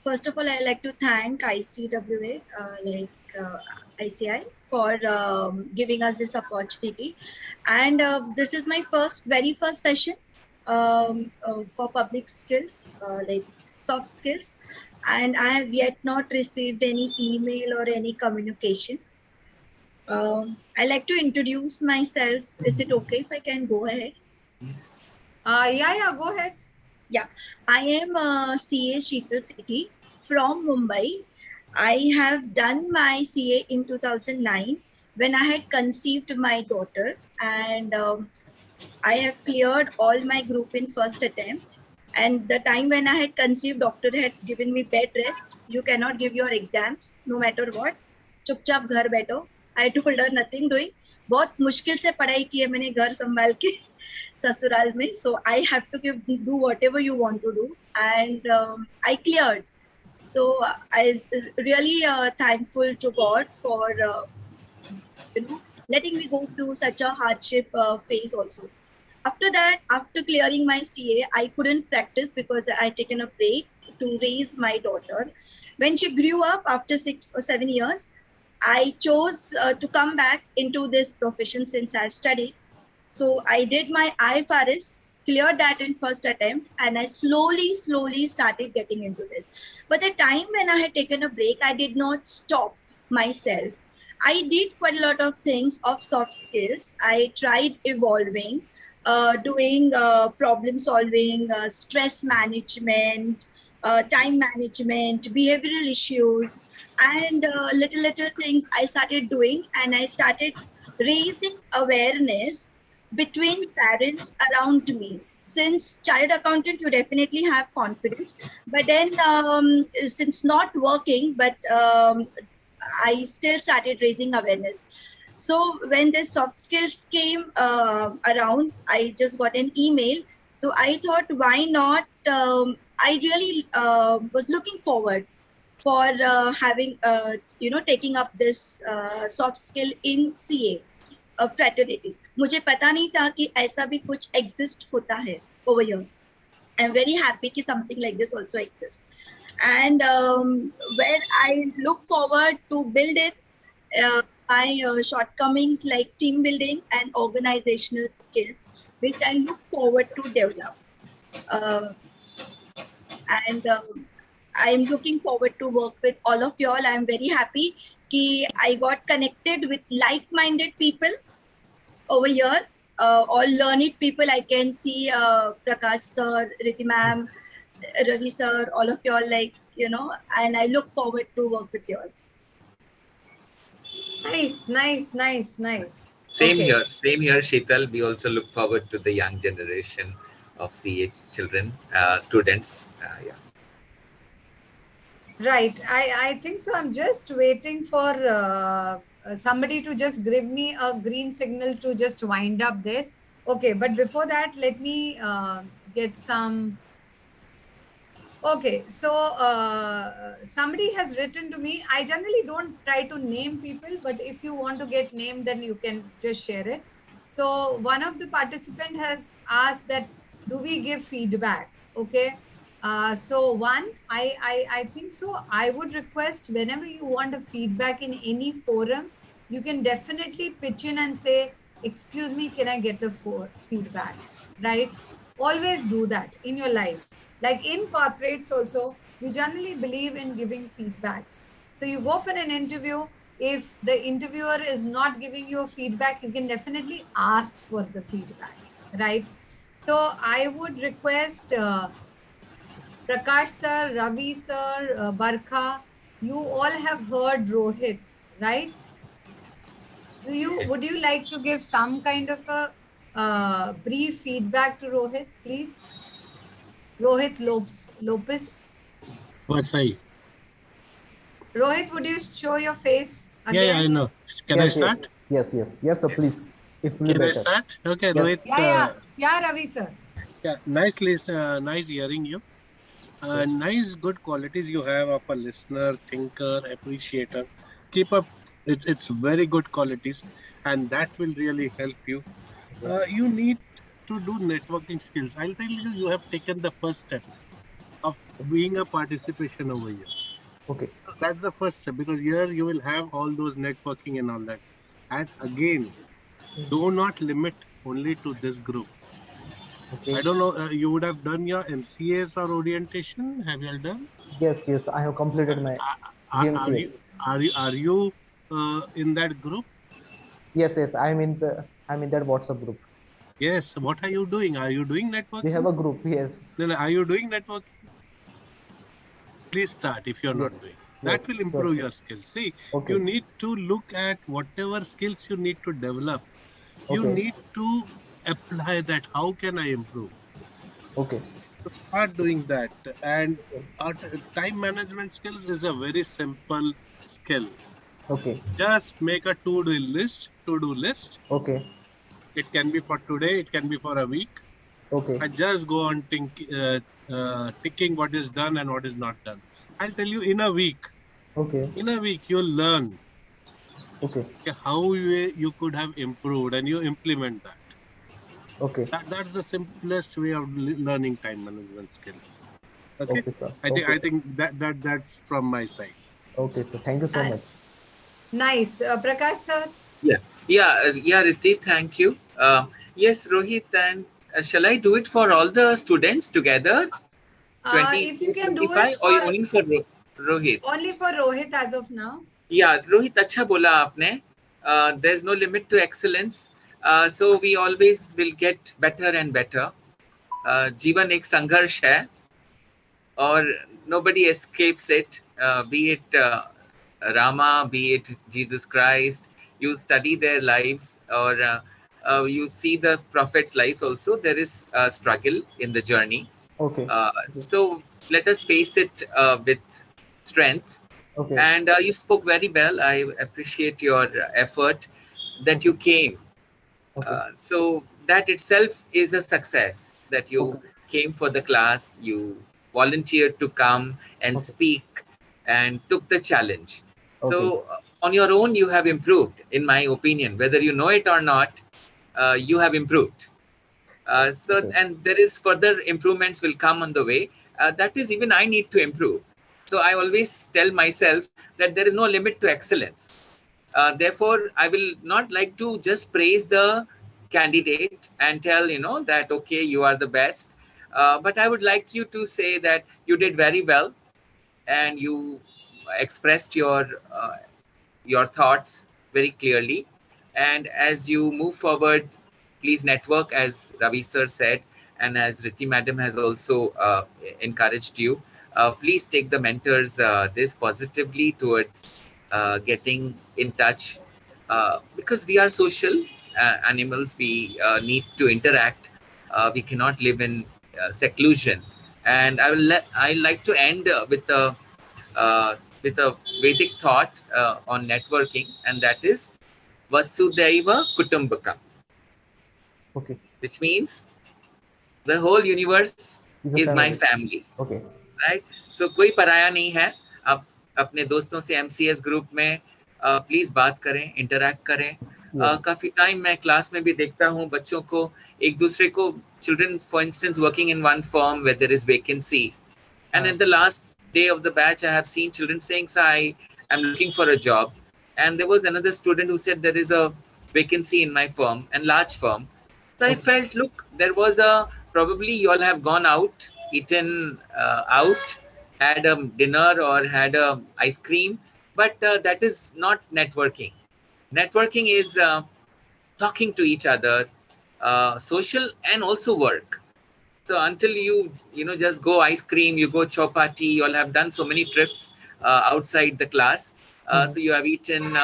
first of all, I like to thank ICWA, ICI, for giving us this opportunity. And this is my very first session for public skills, like soft skills. And I have yet not received any email or any communication. I like to introduce myself. Is it okay if I can go ahead? Yeah, go ahead. Yeah, I am CA Sheetal City from Mumbai. I have done my CA in 2009 when I had conceived my daughter, and I have cleared all my group in first attempt. And the time when I had conceived, doctor had given me bed rest. You cannot give your exams no matter what. चुपचाप घर बैठो. I told her nothing doing. बहुत मुश्किल से पढ़ाई की है मैंने घर संभाल के ससुराल में. So I have to do whatever you want to do, and I cleared. So I was really thankful to God for letting me go through such a hardship phase also. After that, after clearing my CA, I couldn't practice because I had taken a break to raise my daughter. When she grew up after 6 or 7 years, I chose to come back into this profession since I studied. So I did my IFRS, cleared that in first attempt, and I slowly started getting into this. But the time when I had taken a break, I did not stop myself. I did quite a lot of things of soft skills. I tried evolving, doing problem solving, stress management, time management, behavioral issues, and little things I started doing, and I started raising awareness between parents around me. Since child accountant, you definitely have confidence, but then since not working, but I still started raising awareness. So when the soft skills came around, I just got an email. So I thought, why not? I really was looking forward for having, taking up this soft skill in CA, fraternity. मुझे पता नहीं था कि ऐसा भी कुछ exist होता है over here. I'm very happy कि something like this also exists. And where I look forward to build it, my shortcomings like team building and organizational skills, which I look forward to develop. And I'm looking forward to work with all of y'all. I'm very happy that I got connected with like-minded people over here, all learned people. I can see Prakash sir, Riti ma'am, Ravi sir, all of y'all, and I look forward to work with y'all. Nice. Same here, Sheetal. We also look forward to the young generation of CA children, students. Yeah. Right. I think so. I'm just waiting for somebody to just give me a green signal to just wind up this. Okay, but before that, let me get some. Okay, so somebody has written to me. I generally don't try to name people, but if you want to get named, then you can just share it. So one of the participant has asked that, do we give feedback? Okay. So one, I think so. I would request whenever you want a feedback in any forum, you can definitely pitch in and say, excuse me, can I get the feedback? Right? Always do that in your life. Like in corporates also, we generally believe in giving feedbacks. So you go for an interview. If the interviewer is not giving you a feedback, you can definitely ask for the feedback, right? So I would request Prakash sir, Ravi sir, Barkha, you all have heard Rohit, right? Would you like to give some kind of a brief feedback to Rohit, please? Rohit Lopez. Vasai. Rohit, would you show your face again? Yeah, I know. Can I start? Yes, sir, please. It will be Can I better. start? Okay, Yes. Rohit. Yeah, Ravi sir. Yeah, nice hearing you. Nice, good qualities you have of a listener, thinker, appreciator. Keep up. It's very good qualities, and that will really help you. You need to do networking skills. I'll tell you, you have taken the first step. of being a participation over here. Okay. That's the first step, because here you will have all those networking and all that. And again, do not limit only to this group. Okay. I don't know, you would have done your MCAs or orientation. Have you all done? Yes, I have completed my Are you GMCS. are you in that group? Yes, I'm in that WhatsApp group. Yes. What are you doing? Are you doing networking? We have a group. Yes. Then are you doing networking? Please start if you're not Yes. doing. That Yes. will Sure, improve sure. your skills. See, Okay. you need to look at whatever skills you need to develop. You Okay. need to apply that. How can I improve? Okay. So start doing that. And time management skills is a very simple skill. Okay. Just make a to-do list. Okay. It can be for today, it can be for a week. Okay. And just go on ticking what is done and what is not done. I'll tell you, in a week you'll learn Okay. how you could have improved, and you implement that. Okay. That's the simplest way of learning time management skill. Okay, sir. I think that's from my side. Okay, sir. Thank you so much. Nice. Prakash sir? Yeah, Riti, thank you. Yes, Rohit, and shall I do it for all the students together? 20, If you can do 25, it or for only for Rohit? only for Rohit as of now. Yeah, Rohit, अच्छा बोला आपने. There's no limit to excellence. So we always will get better and better. जीवन एक संघर्ष है, और nobody escapes it. Be it Rama, be it Jesus Christ, you study their lives, or you see the prophets' lives also. There is a struggle in the journey. Okay. So let us face it with strength. Okay. And you spoke very well. I appreciate your effort that you came. So that itself is a success, that you came for the class, you volunteered to come and speak and took the challenge. So on your own, you have improved, in my opinion. Whether you know it or not, you have improved. And there is further improvements will come on the way. That is, even I need to improve. So I always tell myself that there is no limit to excellence. Therefore, I will not like to just praise the candidate and tell, that, okay, you are the best. But I would like you to say that you did very well, and you expressed your thoughts very clearly. And as you move forward, please network, as Ravi sir said, and as Riti madam has also encouraged you. Please take the mentors this positively towards getting in touch, because we are social animals. We need to interact. We cannot live in seclusion. And I like to end with a Vedic thought on networking, and that is Vasudhaiva Kutumbakam. Okay. Which means the whole universe is my family. family. Okay. Right? So कोई पराया नहीं है. आप अपने दोस्तों से MCS group में please बात करें, इंटरैक्ट करें. काफी टाइम मैं क्लास में भी देखता हूँ बच्चों को एक दूसरे को, children for instance working in one firm where there is vacancy, and at the last day of the batch I have seen children saying, "Sir, I am looking for a job," and there was another student who said, "There is a vacancy in my firm," and large firm. So I felt, look, there was probably you all have gone out, eaten out, had a dinner or had a ice cream, but that is not networking. Networking is talking to each other, social, and also work. So until you just go ice cream, you go chowpatty, you all have done so many trips outside the class. So you have eaten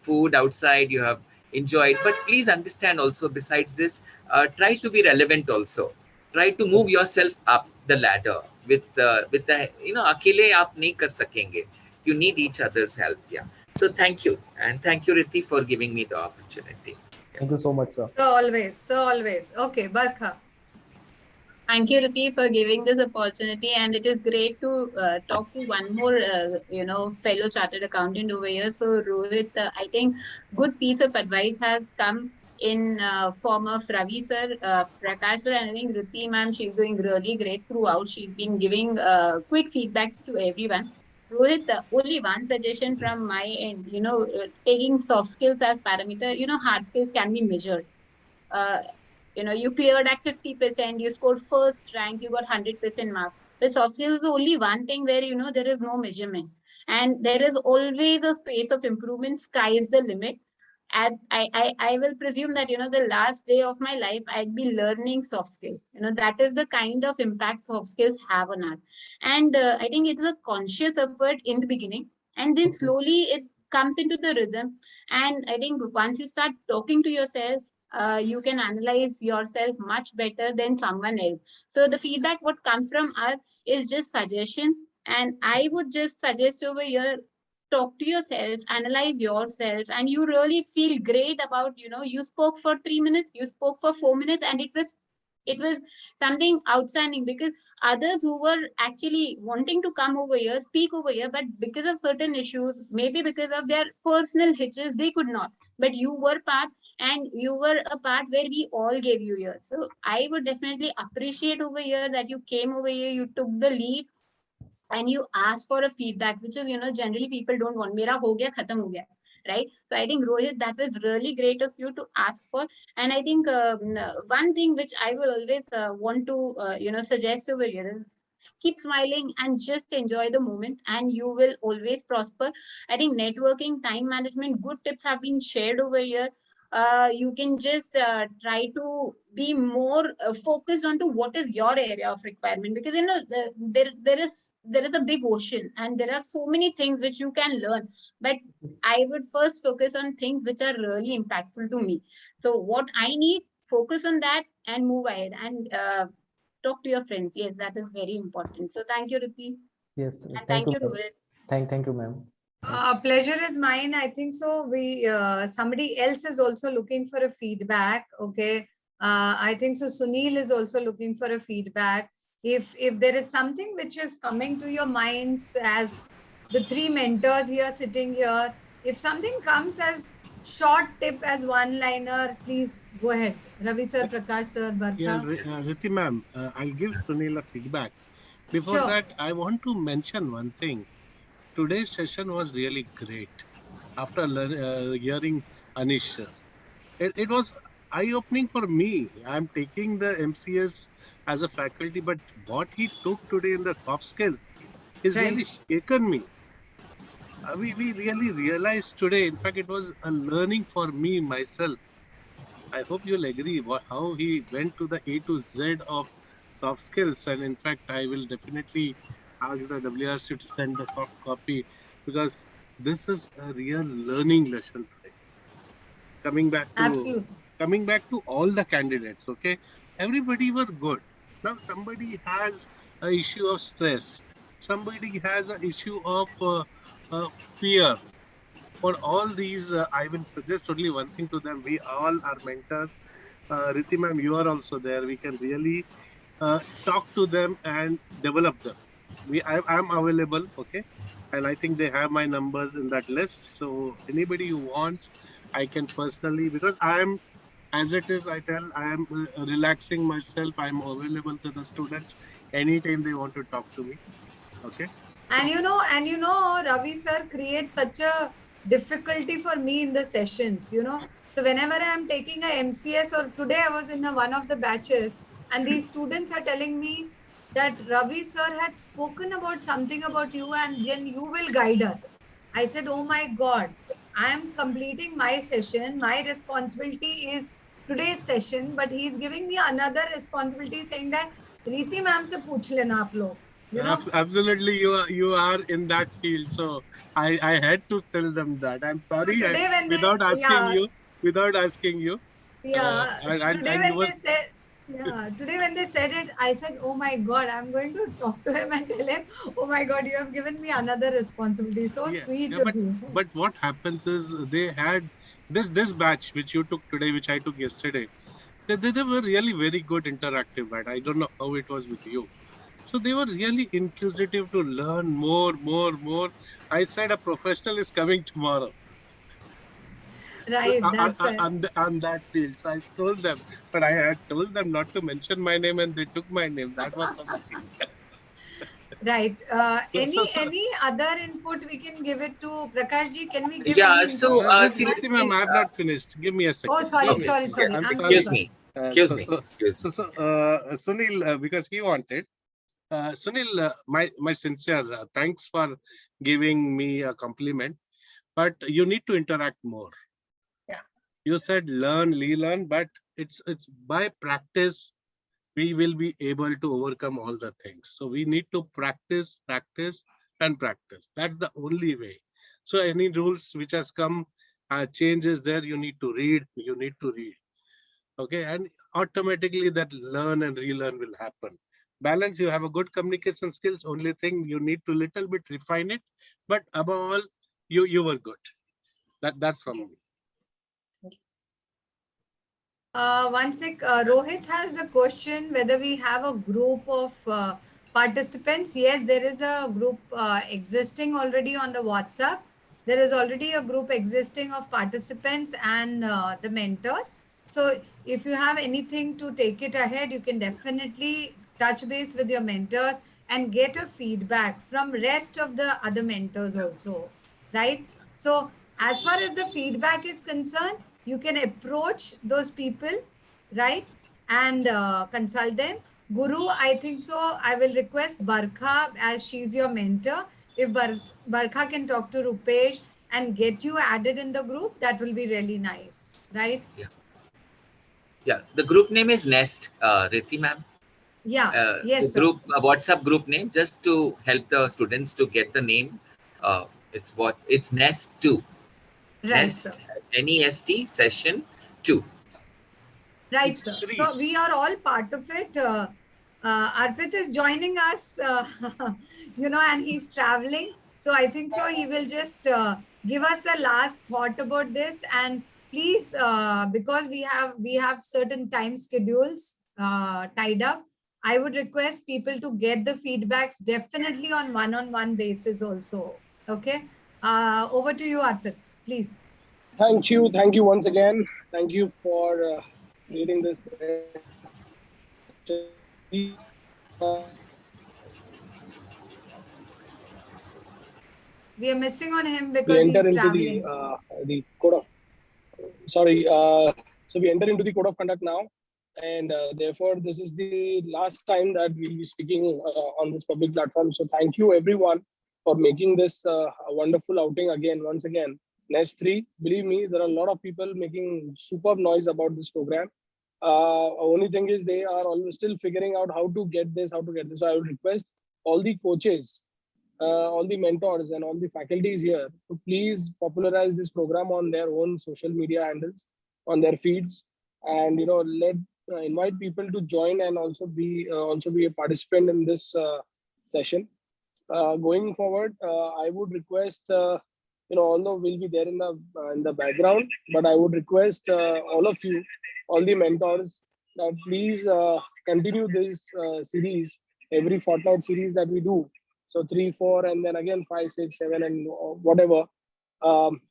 food outside, you have enjoyed. But please understand also, besides this, try to be relevant also. Try to move yourself up the ladder with the अकेले आप नहीं कर सकेंगे. You need each other's help. Yeah. So thank you, and thank you, Riti, for giving me the opportunity. Thank you so much, sir. So always. Okay, Barkha. Thank you, Riti, for giving this opportunity, and it is great to talk to one more, fellow chartered accountant over here. So, Rohit, I think good piece of advice has come in form of Ravi sir, Prakash sir, and I think Riti ma'am, she's doing really great throughout. She's been giving quick feedbacks to everyone. Rohit, only one suggestion from my end, taking soft skills as parameter, hard skills can be measured. Uh, you cleared at 50%, you scored first rank, you got 100% mark. But soft skills is only one thing where, there is no measurement. And there is always a space of improvement. Sky is the limit. And I will presume that, the last day of my life, I'd be learning soft skills. That is the kind of impact soft skills have on us. And I think it is a conscious effort in the beginning. And then slowly it comes into the rhythm. And I think once you start talking to yourself, you can analyze yourself much better than someone else. So the feedback what comes from us is just suggestion. And I would just suggest over here, talk to yourself, analyze yourself, and you really feel great about, you spoke for 3 minutes, you spoke for 4 minutes, and it was something outstanding, because others who were actually wanting to come over here, speak over here, but because of certain issues, maybe because of their personal hitches, they could not. But you were part, and you were a part where we all gave you here. So I would definitely appreciate over here that you came over here, you took the lead, and you ask for a feedback, which is, generally people don't want. Mera ho gaya, khatam ho gaya, right? So I think, Rohit, that was really great of you to ask for. And I think one thing which I will always want to, suggest over here is keep smiling and just enjoy the moment, and you will always prosper. I think networking, time management, good tips have been shared over here. You can just try to be more focused onto what is your area of requirement, because there is a big ocean, and there are so many things which you can learn. But I would first focus on things which are really impactful to me. So what I need, focus on that and move ahead, and talk to your friends. Yes, that is very important. So thank you, Riti. Yes, And thank thank you, you, ma'am. Rohit. Thank you, ma'am. Pleasure is mine. I think so. Somebody else is also looking for a feedback. Okay. I think so. Sunil is also looking for a feedback. If there is something which is coming to your minds as the three mentors here sitting here, if something comes as short tip, as one liner, please go ahead. Ravi sir, Prakash sir, Yeah, Barkha. Riti ma'am, I'll give Sunil a feedback. Before Sure. that, I want to mention one thing. Today's session was really great. After hearing Anish, it was eye-opening for me. I'm taking the MCS as a faculty, but what he took today in the soft skills is really shaken me. We really realized today, in fact, it was a learning for me myself. I hope you'll agree how he went to the A to Z of soft skills. And in fact, I will definitely ask the WRC to send the soft copy, because this is a real learning lesson today. Coming back to all the candidates, okay? Everybody was good. Now somebody has an issue of stress. Somebody has an issue of fear. For all these, I will suggest only one thing to them. We all are mentors. Riti ma'am, you are also there. We can really talk to them and develop them. I am available, okay? And I think they have my numbers in that list. So anybody who wants, I can personally, because I am, as it is, I tell, I am relaxing myself. I am available to the students anytime they want to talk to me, okay? And you know, Ravi sir creates such a difficulty for me in the sessions, So whenever I'm taking a MCS, or today I was in one of the batches, and these students are telling me that Ravi sir had spoken about something about you, and then you will guide us. I said, oh my God, I am completing my session. My responsibility is today's session, but he is giving me another responsibility, saying that Riti ma'am se pooch lena aap log. Absolutely, you are in that field, so I had to tell them that. I'm sorry, Today when without asking you. So today And you when were they said, today when they said it, I said, oh my God, I'm going to talk to him and tell him, oh my God, you have given me another responsibility. So sweet of you. But what happens is they had this batch which you took today, which I took yesterday. They were really very good interactive batch. I don't know how it was with you. So they were really inquisitive to learn more. I said a professional is coming tomorrow. Right, that's it. on that field. So I told them, but I had told them not to mention my name, and they took my name. That was something. Right. So, Any other input we can give it to Prakash ji? Can we give Yeah, any so input? Riti ma'am, I have not finished. Give me a second. Oh, sorry, okay. Give me a sorry, second. sorry. Yeah, I'm so excuse sorry. me. Excuse me. Sunil, because he wanted. Sunil, my sincere thanks for giving me a compliment, but you need to interact more. Yeah. You said learn, relearn, but it's by practice we will be able to overcome all the things. So we need to practice, practice, and practice. That's the only way. So any rules which has come, changes there, you need to read. You need to read. Okay, and automatically that learn and relearn will happen. Balance, you have a good communication skills. Only thing you need to little bit refine it, but above all, you were good. That's from me. One sec, Rohit has a question whether we have a group of participants. Yes, there is a group existing already on the WhatsApp. There is already a group existing of participants and the mentors. So if you have anything to take it ahead, you can definitely touch base with your mentors and get a feedback from rest of the other mentors also, right? So as far as the feedback is concerned, you can approach those people, right? And consult them. Guru, I think so. I will request Barkha as she's your mentor. If Barkha can talk to Rupesh and get you added in the group, that will be really nice, right? Yeah, the group name is Nest, Riti ma'am. Yeah, yes, The group WhatsApp group name, just to help the students to get the name. It's Nest 2. Right, Nest, sir. NEST session 2. Right, sir. So we are all part of it. Arpit is joining us, and he's traveling. So I think so he will just give us a last thought about this. And please, because we have certain time schedules tied up, I would request people to get the feedbacks definitely on one-on-one basis also. Okay. Over to you, Arpit, please. Thank you once again. Thank you for leading this. We are missing on him We because enter he's into traveling. the code of so we enter into the code of conduct now, and therefore this is the last time that we'll be speaking on this public platform. So thank you everyone for making this a wonderful outing again. Once again, Nest 3, believe me, there are a lot of people making superb noise about this program. Only thing is they are always still figuring out how to get this. So I would request all the coaches, all the mentors and all the faculties here to please popularize this program on their own social media handles, on their feeds, and let invite people to join and also be a participant in this session. Going forward, I would request, although we'll be there in the background, but I would request all of you, all the mentors, that please continue this series, every fortnight series that we do. So 3, 4, and then again 5, 6, 7, and whatever,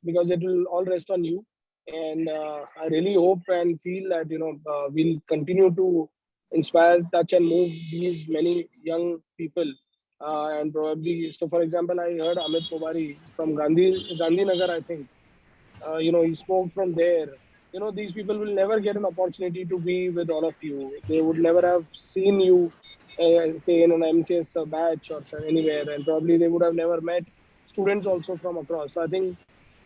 because it will all rest on you. And I really hope and feel that we'll continue to inspire, touch, and move these many young people. And probably, so for example, I heard Amit Pobari from Gandhinagar, I think. He spoke from there. These people will never get an opportunity to be with all of you. They would never have seen you, say, in an MCS batch or anywhere, and probably they would have never met students also from across. So I think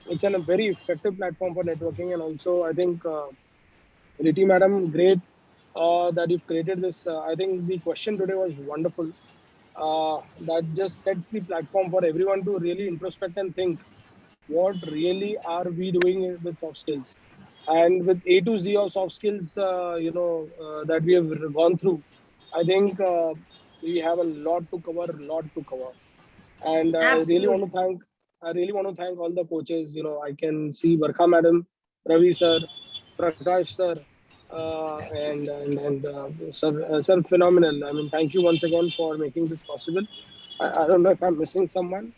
it's a very effective platform for networking. And also, I think, Riti madam, great that you've created this. I think the question today was wonderful. That just sets the platform for everyone to really introspect and think, what really are we doing with soft skills? And with A to Z of soft skills, that we have gone through, I think we have a lot to cover. And Absolutely. I really want to thank all the coaches. I can see Varkha madam, Ravi sir, Prakash sir, sir, phenomenal. I mean, thank you once again for making this possible. I don't know if I'm missing someone.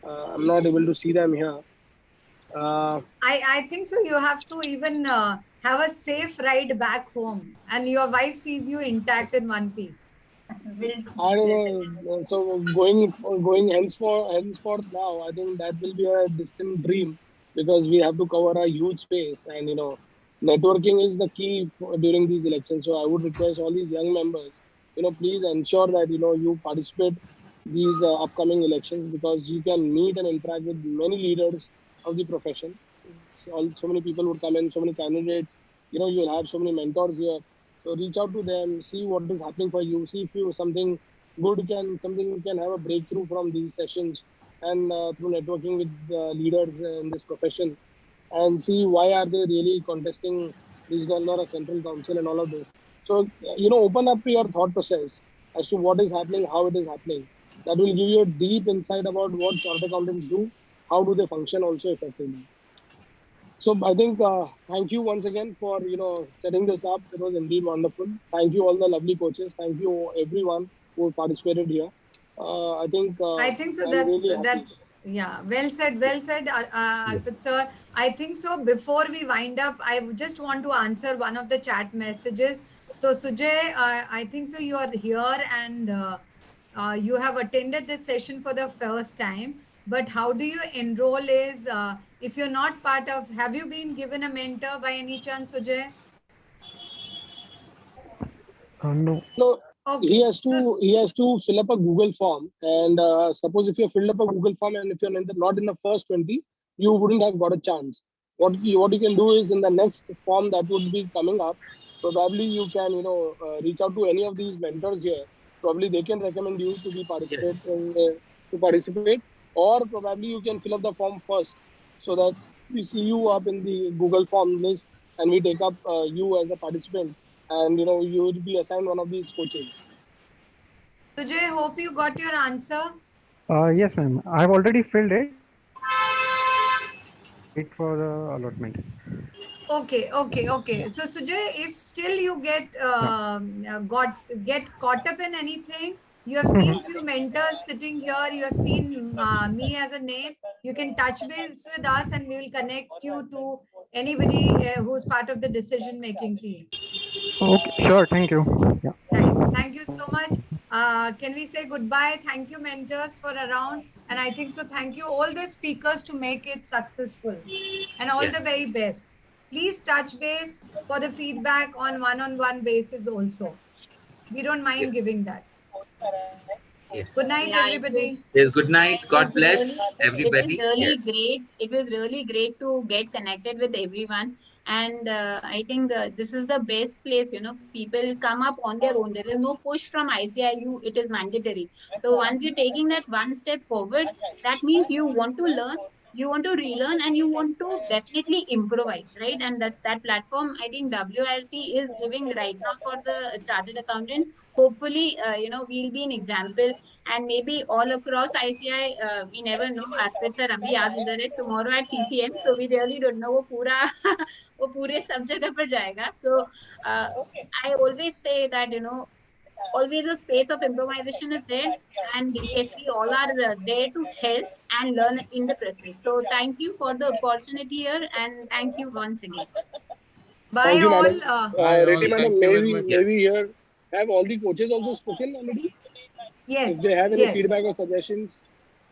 I'm not able to see them here. I think so. You have to even have a safe ride back home, and your wife sees you intact in one piece. I don't know. So going henceforth now, I think that will be a distant dream because we have to cover a huge space, and networking is the key during these elections. So I would request all these young members, please ensure that you participate these upcoming elections because you can meet and interact with many leaders of the profession. So many people would come in, so many candidates. You'll have so many mentors here, so reach out to them, see what is happening for you, see if you something you can have a breakthrough from these sessions and through networking with leaders in this profession, and see why are they really contesting regional or a central council and all of this. So open up your thought process as to what is happening, how it is happening. That will give you a deep insight about what chartered accountants do, how do they function also effectively. So I think thank you once again for setting this up. It was indeed wonderful. Thank you all the lovely coaches. Thank you everyone who participated here. I think so. I'm really happy. That's yeah. Well said. Well said, Arpit sir. I think so. Before we wind up, I just want to answer one of the chat messages. So Sujay, I think so. You are here and you have attended this session for the first time. But how do you enroll? Is if you're not part of, have you been given a mentor by any chance, Sujay? No. No, Okay. he has to fill up a Google form, and suppose if you filled up a Google form and if you're not in the first 20, you wouldn't have got a chance. What you can do is in the next form that would be coming up, probably you can reach out to any of these mentors here. Probably they can recommend you to be participate, or probably you can fill up the form first so that we see you up in the Google form list and we take up you as a participant, and you will be assigned one of these coaches. Sujay, hope you got your answer. Yes, ma'am. I've already filled it. Wait for the allotment. Okay. So Sujay, if still you get caught up in anything, you have seen few mentors sitting here. You have seen me as a name. You can touch base with us, and we will connect you to anybody who's part of the decision-making team. Okay, sure. Thank you. Yeah. Thank you so much. Can we say goodbye? Thank you, mentors, for around. And I think so. Thank you all the speakers to make it successful. And all the very best. Please touch base for the feedback on one-on-one basis also. We don't mind giving that. Yes. Good night, everybody. Yes, good night. God bless It everybody. was really Yes. great. It was really great to get connected with everyone. And I think this is the best place, people come up on their own. There is no push from ICIU. It is mandatory. So once you're taking that one step forward, that means you want to learn, you want to relearn, and you want to definitely improvise, right? And that platform, I think WIRC is giving right now for the chartered accountant. Hopefully, we'll be an example, and maybe all across ICI, we never know. Arpit sir abhi aaj idhar hai, tomorrow at CCM, so we really don't know wo pura wo pure sab jagah par jayega. So I always say that always a space of improvisation is there, and yes, we all are there to help and learn in the process. So thank you for the opportunity here, and thank you once again. Bye Thank you, all. madam. Reddy madam, maybe here have all the coaches also spoken already? Yes. If they have any feedback or suggestions,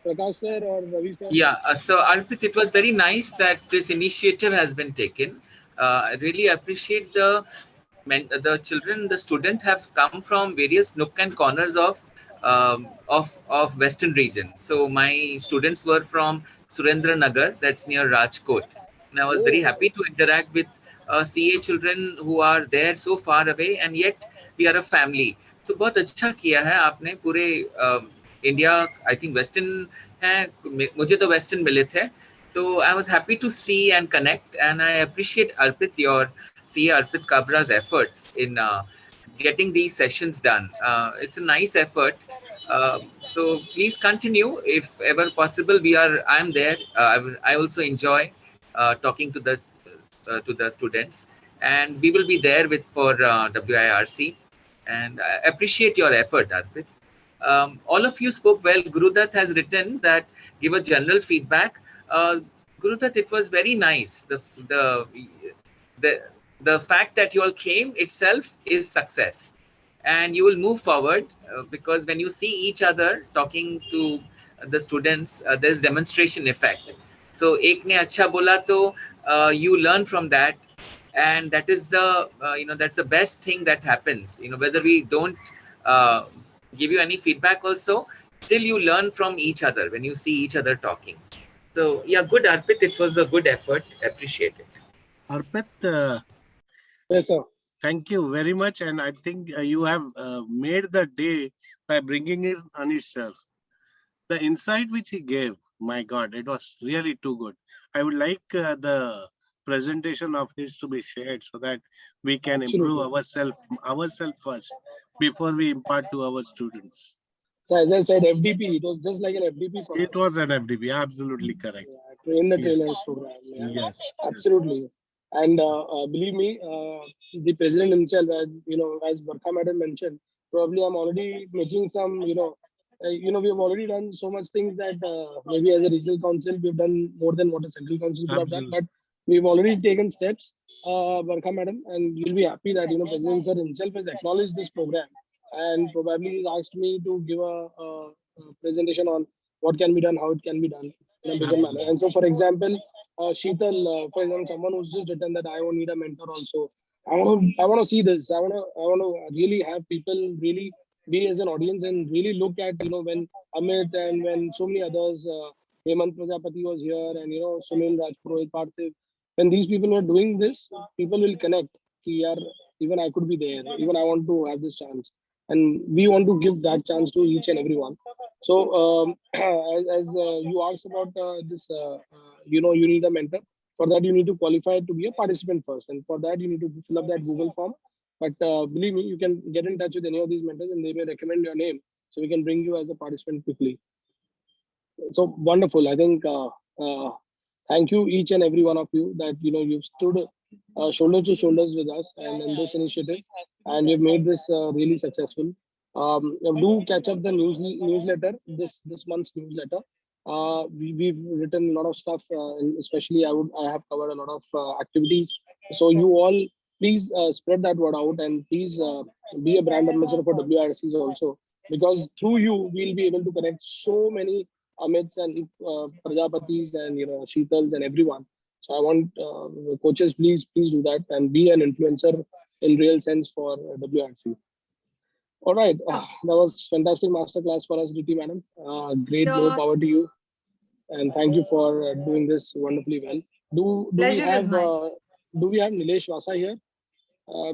Prakash sir or Ravi sir? Yeah, so Arpit, it was very nice that this initiative has been taken. I really appreciate the children, the students have come from various nook and corners of Western region. So my students were from Surendra Nagar, that's near Rajkot. And I was very happy to interact with CA children who are there so far away, and yet we are a family. So बहुत अच्छा किया है आपने पूरे India, I think western है, मुझे तो western मिले थे. So I was happy to see and connect, and I appreciate Arpit, your CA Arpit Kabra's efforts in getting these sessions done. It's a nice effort. So please continue if ever possible. I'm there. I also enjoy talking to the students, and we will be there for WIRC. And I appreciate your effort, Arpit. All of you spoke well. Gurudev has written that give a general feedback. Gurudev, it was very nice. The fact that you all came itself is success, and you will move forward because when you see each other talking to the students, there's demonstration effect. So ek ne acha bola to you learn from that, and that is the that's the best thing that happens. Whether we don't give you any feedback also, still you learn from each other when you see each other talking. So yeah, good Arpit, it was a good effort. Appreciate it. Arpit, yes, sir. Thank you very much, and I think you have made the day by bringing in Anish sir. The insight which he gave, my God, it was really too good. I would like the presentation of his to be shared so that we can improve ourselves first before we impart to our students. So as I said, FDP, it was just like an FDP for It was an FDP, absolutely correct. Train the trainers program. Yes. Absolutely. And believe me, the president himself, as Barkha madam mentioned, probably I'm already making some, we have already done so much things that maybe as a regional council, we've done more than what a central council could have done. But we've already taken steps, Barkha madam, and you'll be happy that, President sir himself has acknowledged this program and probably he's asked me to give a presentation on what can be done, how it can be done in a bigger manner. And so, for example, Sheetal, for example, someone who's just written that I won't need a mentor also. I want to see this. I want to really have people really be as an audience and really look at, when Amit and when so many others, Hemant Prajapati was here and, Sunil Rajpurohit, Parthiv, when these people were doing this, people will connect. Ki, yaar, even I could be there. Even I want to have this chance. And we want to give that chance to each and everyone. So, as you asked about this, you need a mentor. For that, you need to qualify to be a participant first. And for that, you need to fill up that Google form. But believe me, you can get in touch with any of these mentors and they may recommend your name. So we can bring you as a participant quickly. So wonderful. I think, thank you each and every one of you that, you've stood shoulder to shoulders with us and in this initiative. And you've made this really successful. Do catch up the newsletter, this month's newsletter. We've written a lot of stuff, and especially I have covered a lot of activities. So you all please spread that word out and please be a brand ambassador for WIRCs also, because through you we'll be able to connect so many Amits and Prajapatis and Sheetals and everyone. So I want coaches, please do that and be an influencer in real sense for WRC. All right, that was fantastic masterclass for us, Riti madam. Great, more power to you, and thank you for doing this wonderfully well. Do we have Nilesh Vasa here?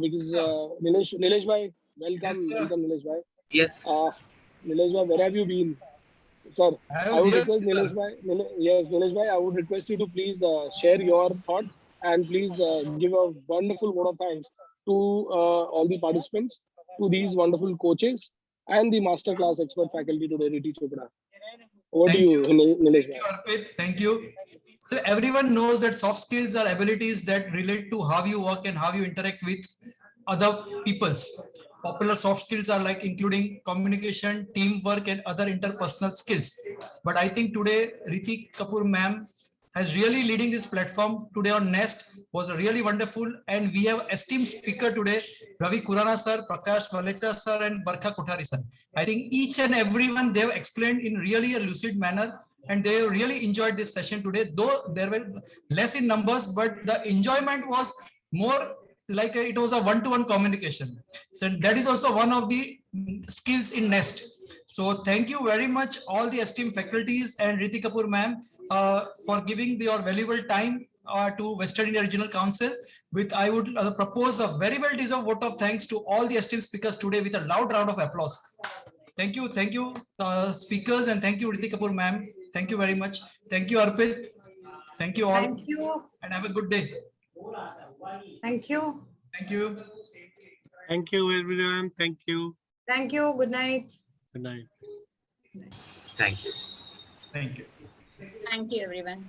Because Nilesh bhai, welcome Nilesh bhai. Yes. Nilesh bhai, where have you been? Sir, I would request Nilesh bhai, I would request you to please share your thoughts and please give a wonderful vote of thanks to all the participants, to these wonderful coaches and the masterclass expert faculty today, Riti Chopra. Over to you, Nilesh bhai. Thank you. So everyone knows that soft skills are abilities that relate to how you work and how you interact with other peoples. Popular soft skills are like including communication, teamwork, and other interpersonal skills. But I think today, Riti Kapoor ma'am has really leading this platform today on Nest was really wonderful. And we have esteemed speaker today, Ravi Kurana sir, Prakash Valecha sir, and Barkha Kothari sir. I think each and everyone they have explained in really a lucid manner. And they really enjoyed this session today, though there were less in numbers, but the enjoyment was more like it was a one-to-one communication. So that is also one of the skills in Nest. So thank you very much, all the esteemed faculties and Riti Kapoor ma'am for giving your valuable time to Western India Regional Council. I would propose a very well-deserved vote of thanks to all the esteemed speakers today with a loud round of applause. Thank you, speakers, and thank you, Riti Kapoor ma'am. Thank you very much. Thank you, Arpit. Thank you all. Thank you. And have a good day. Thank you. Thank you. Thank you, everyone. Thank you. Thank you. Good night. Good night. Thank you. Thank you. Thank you, everyone.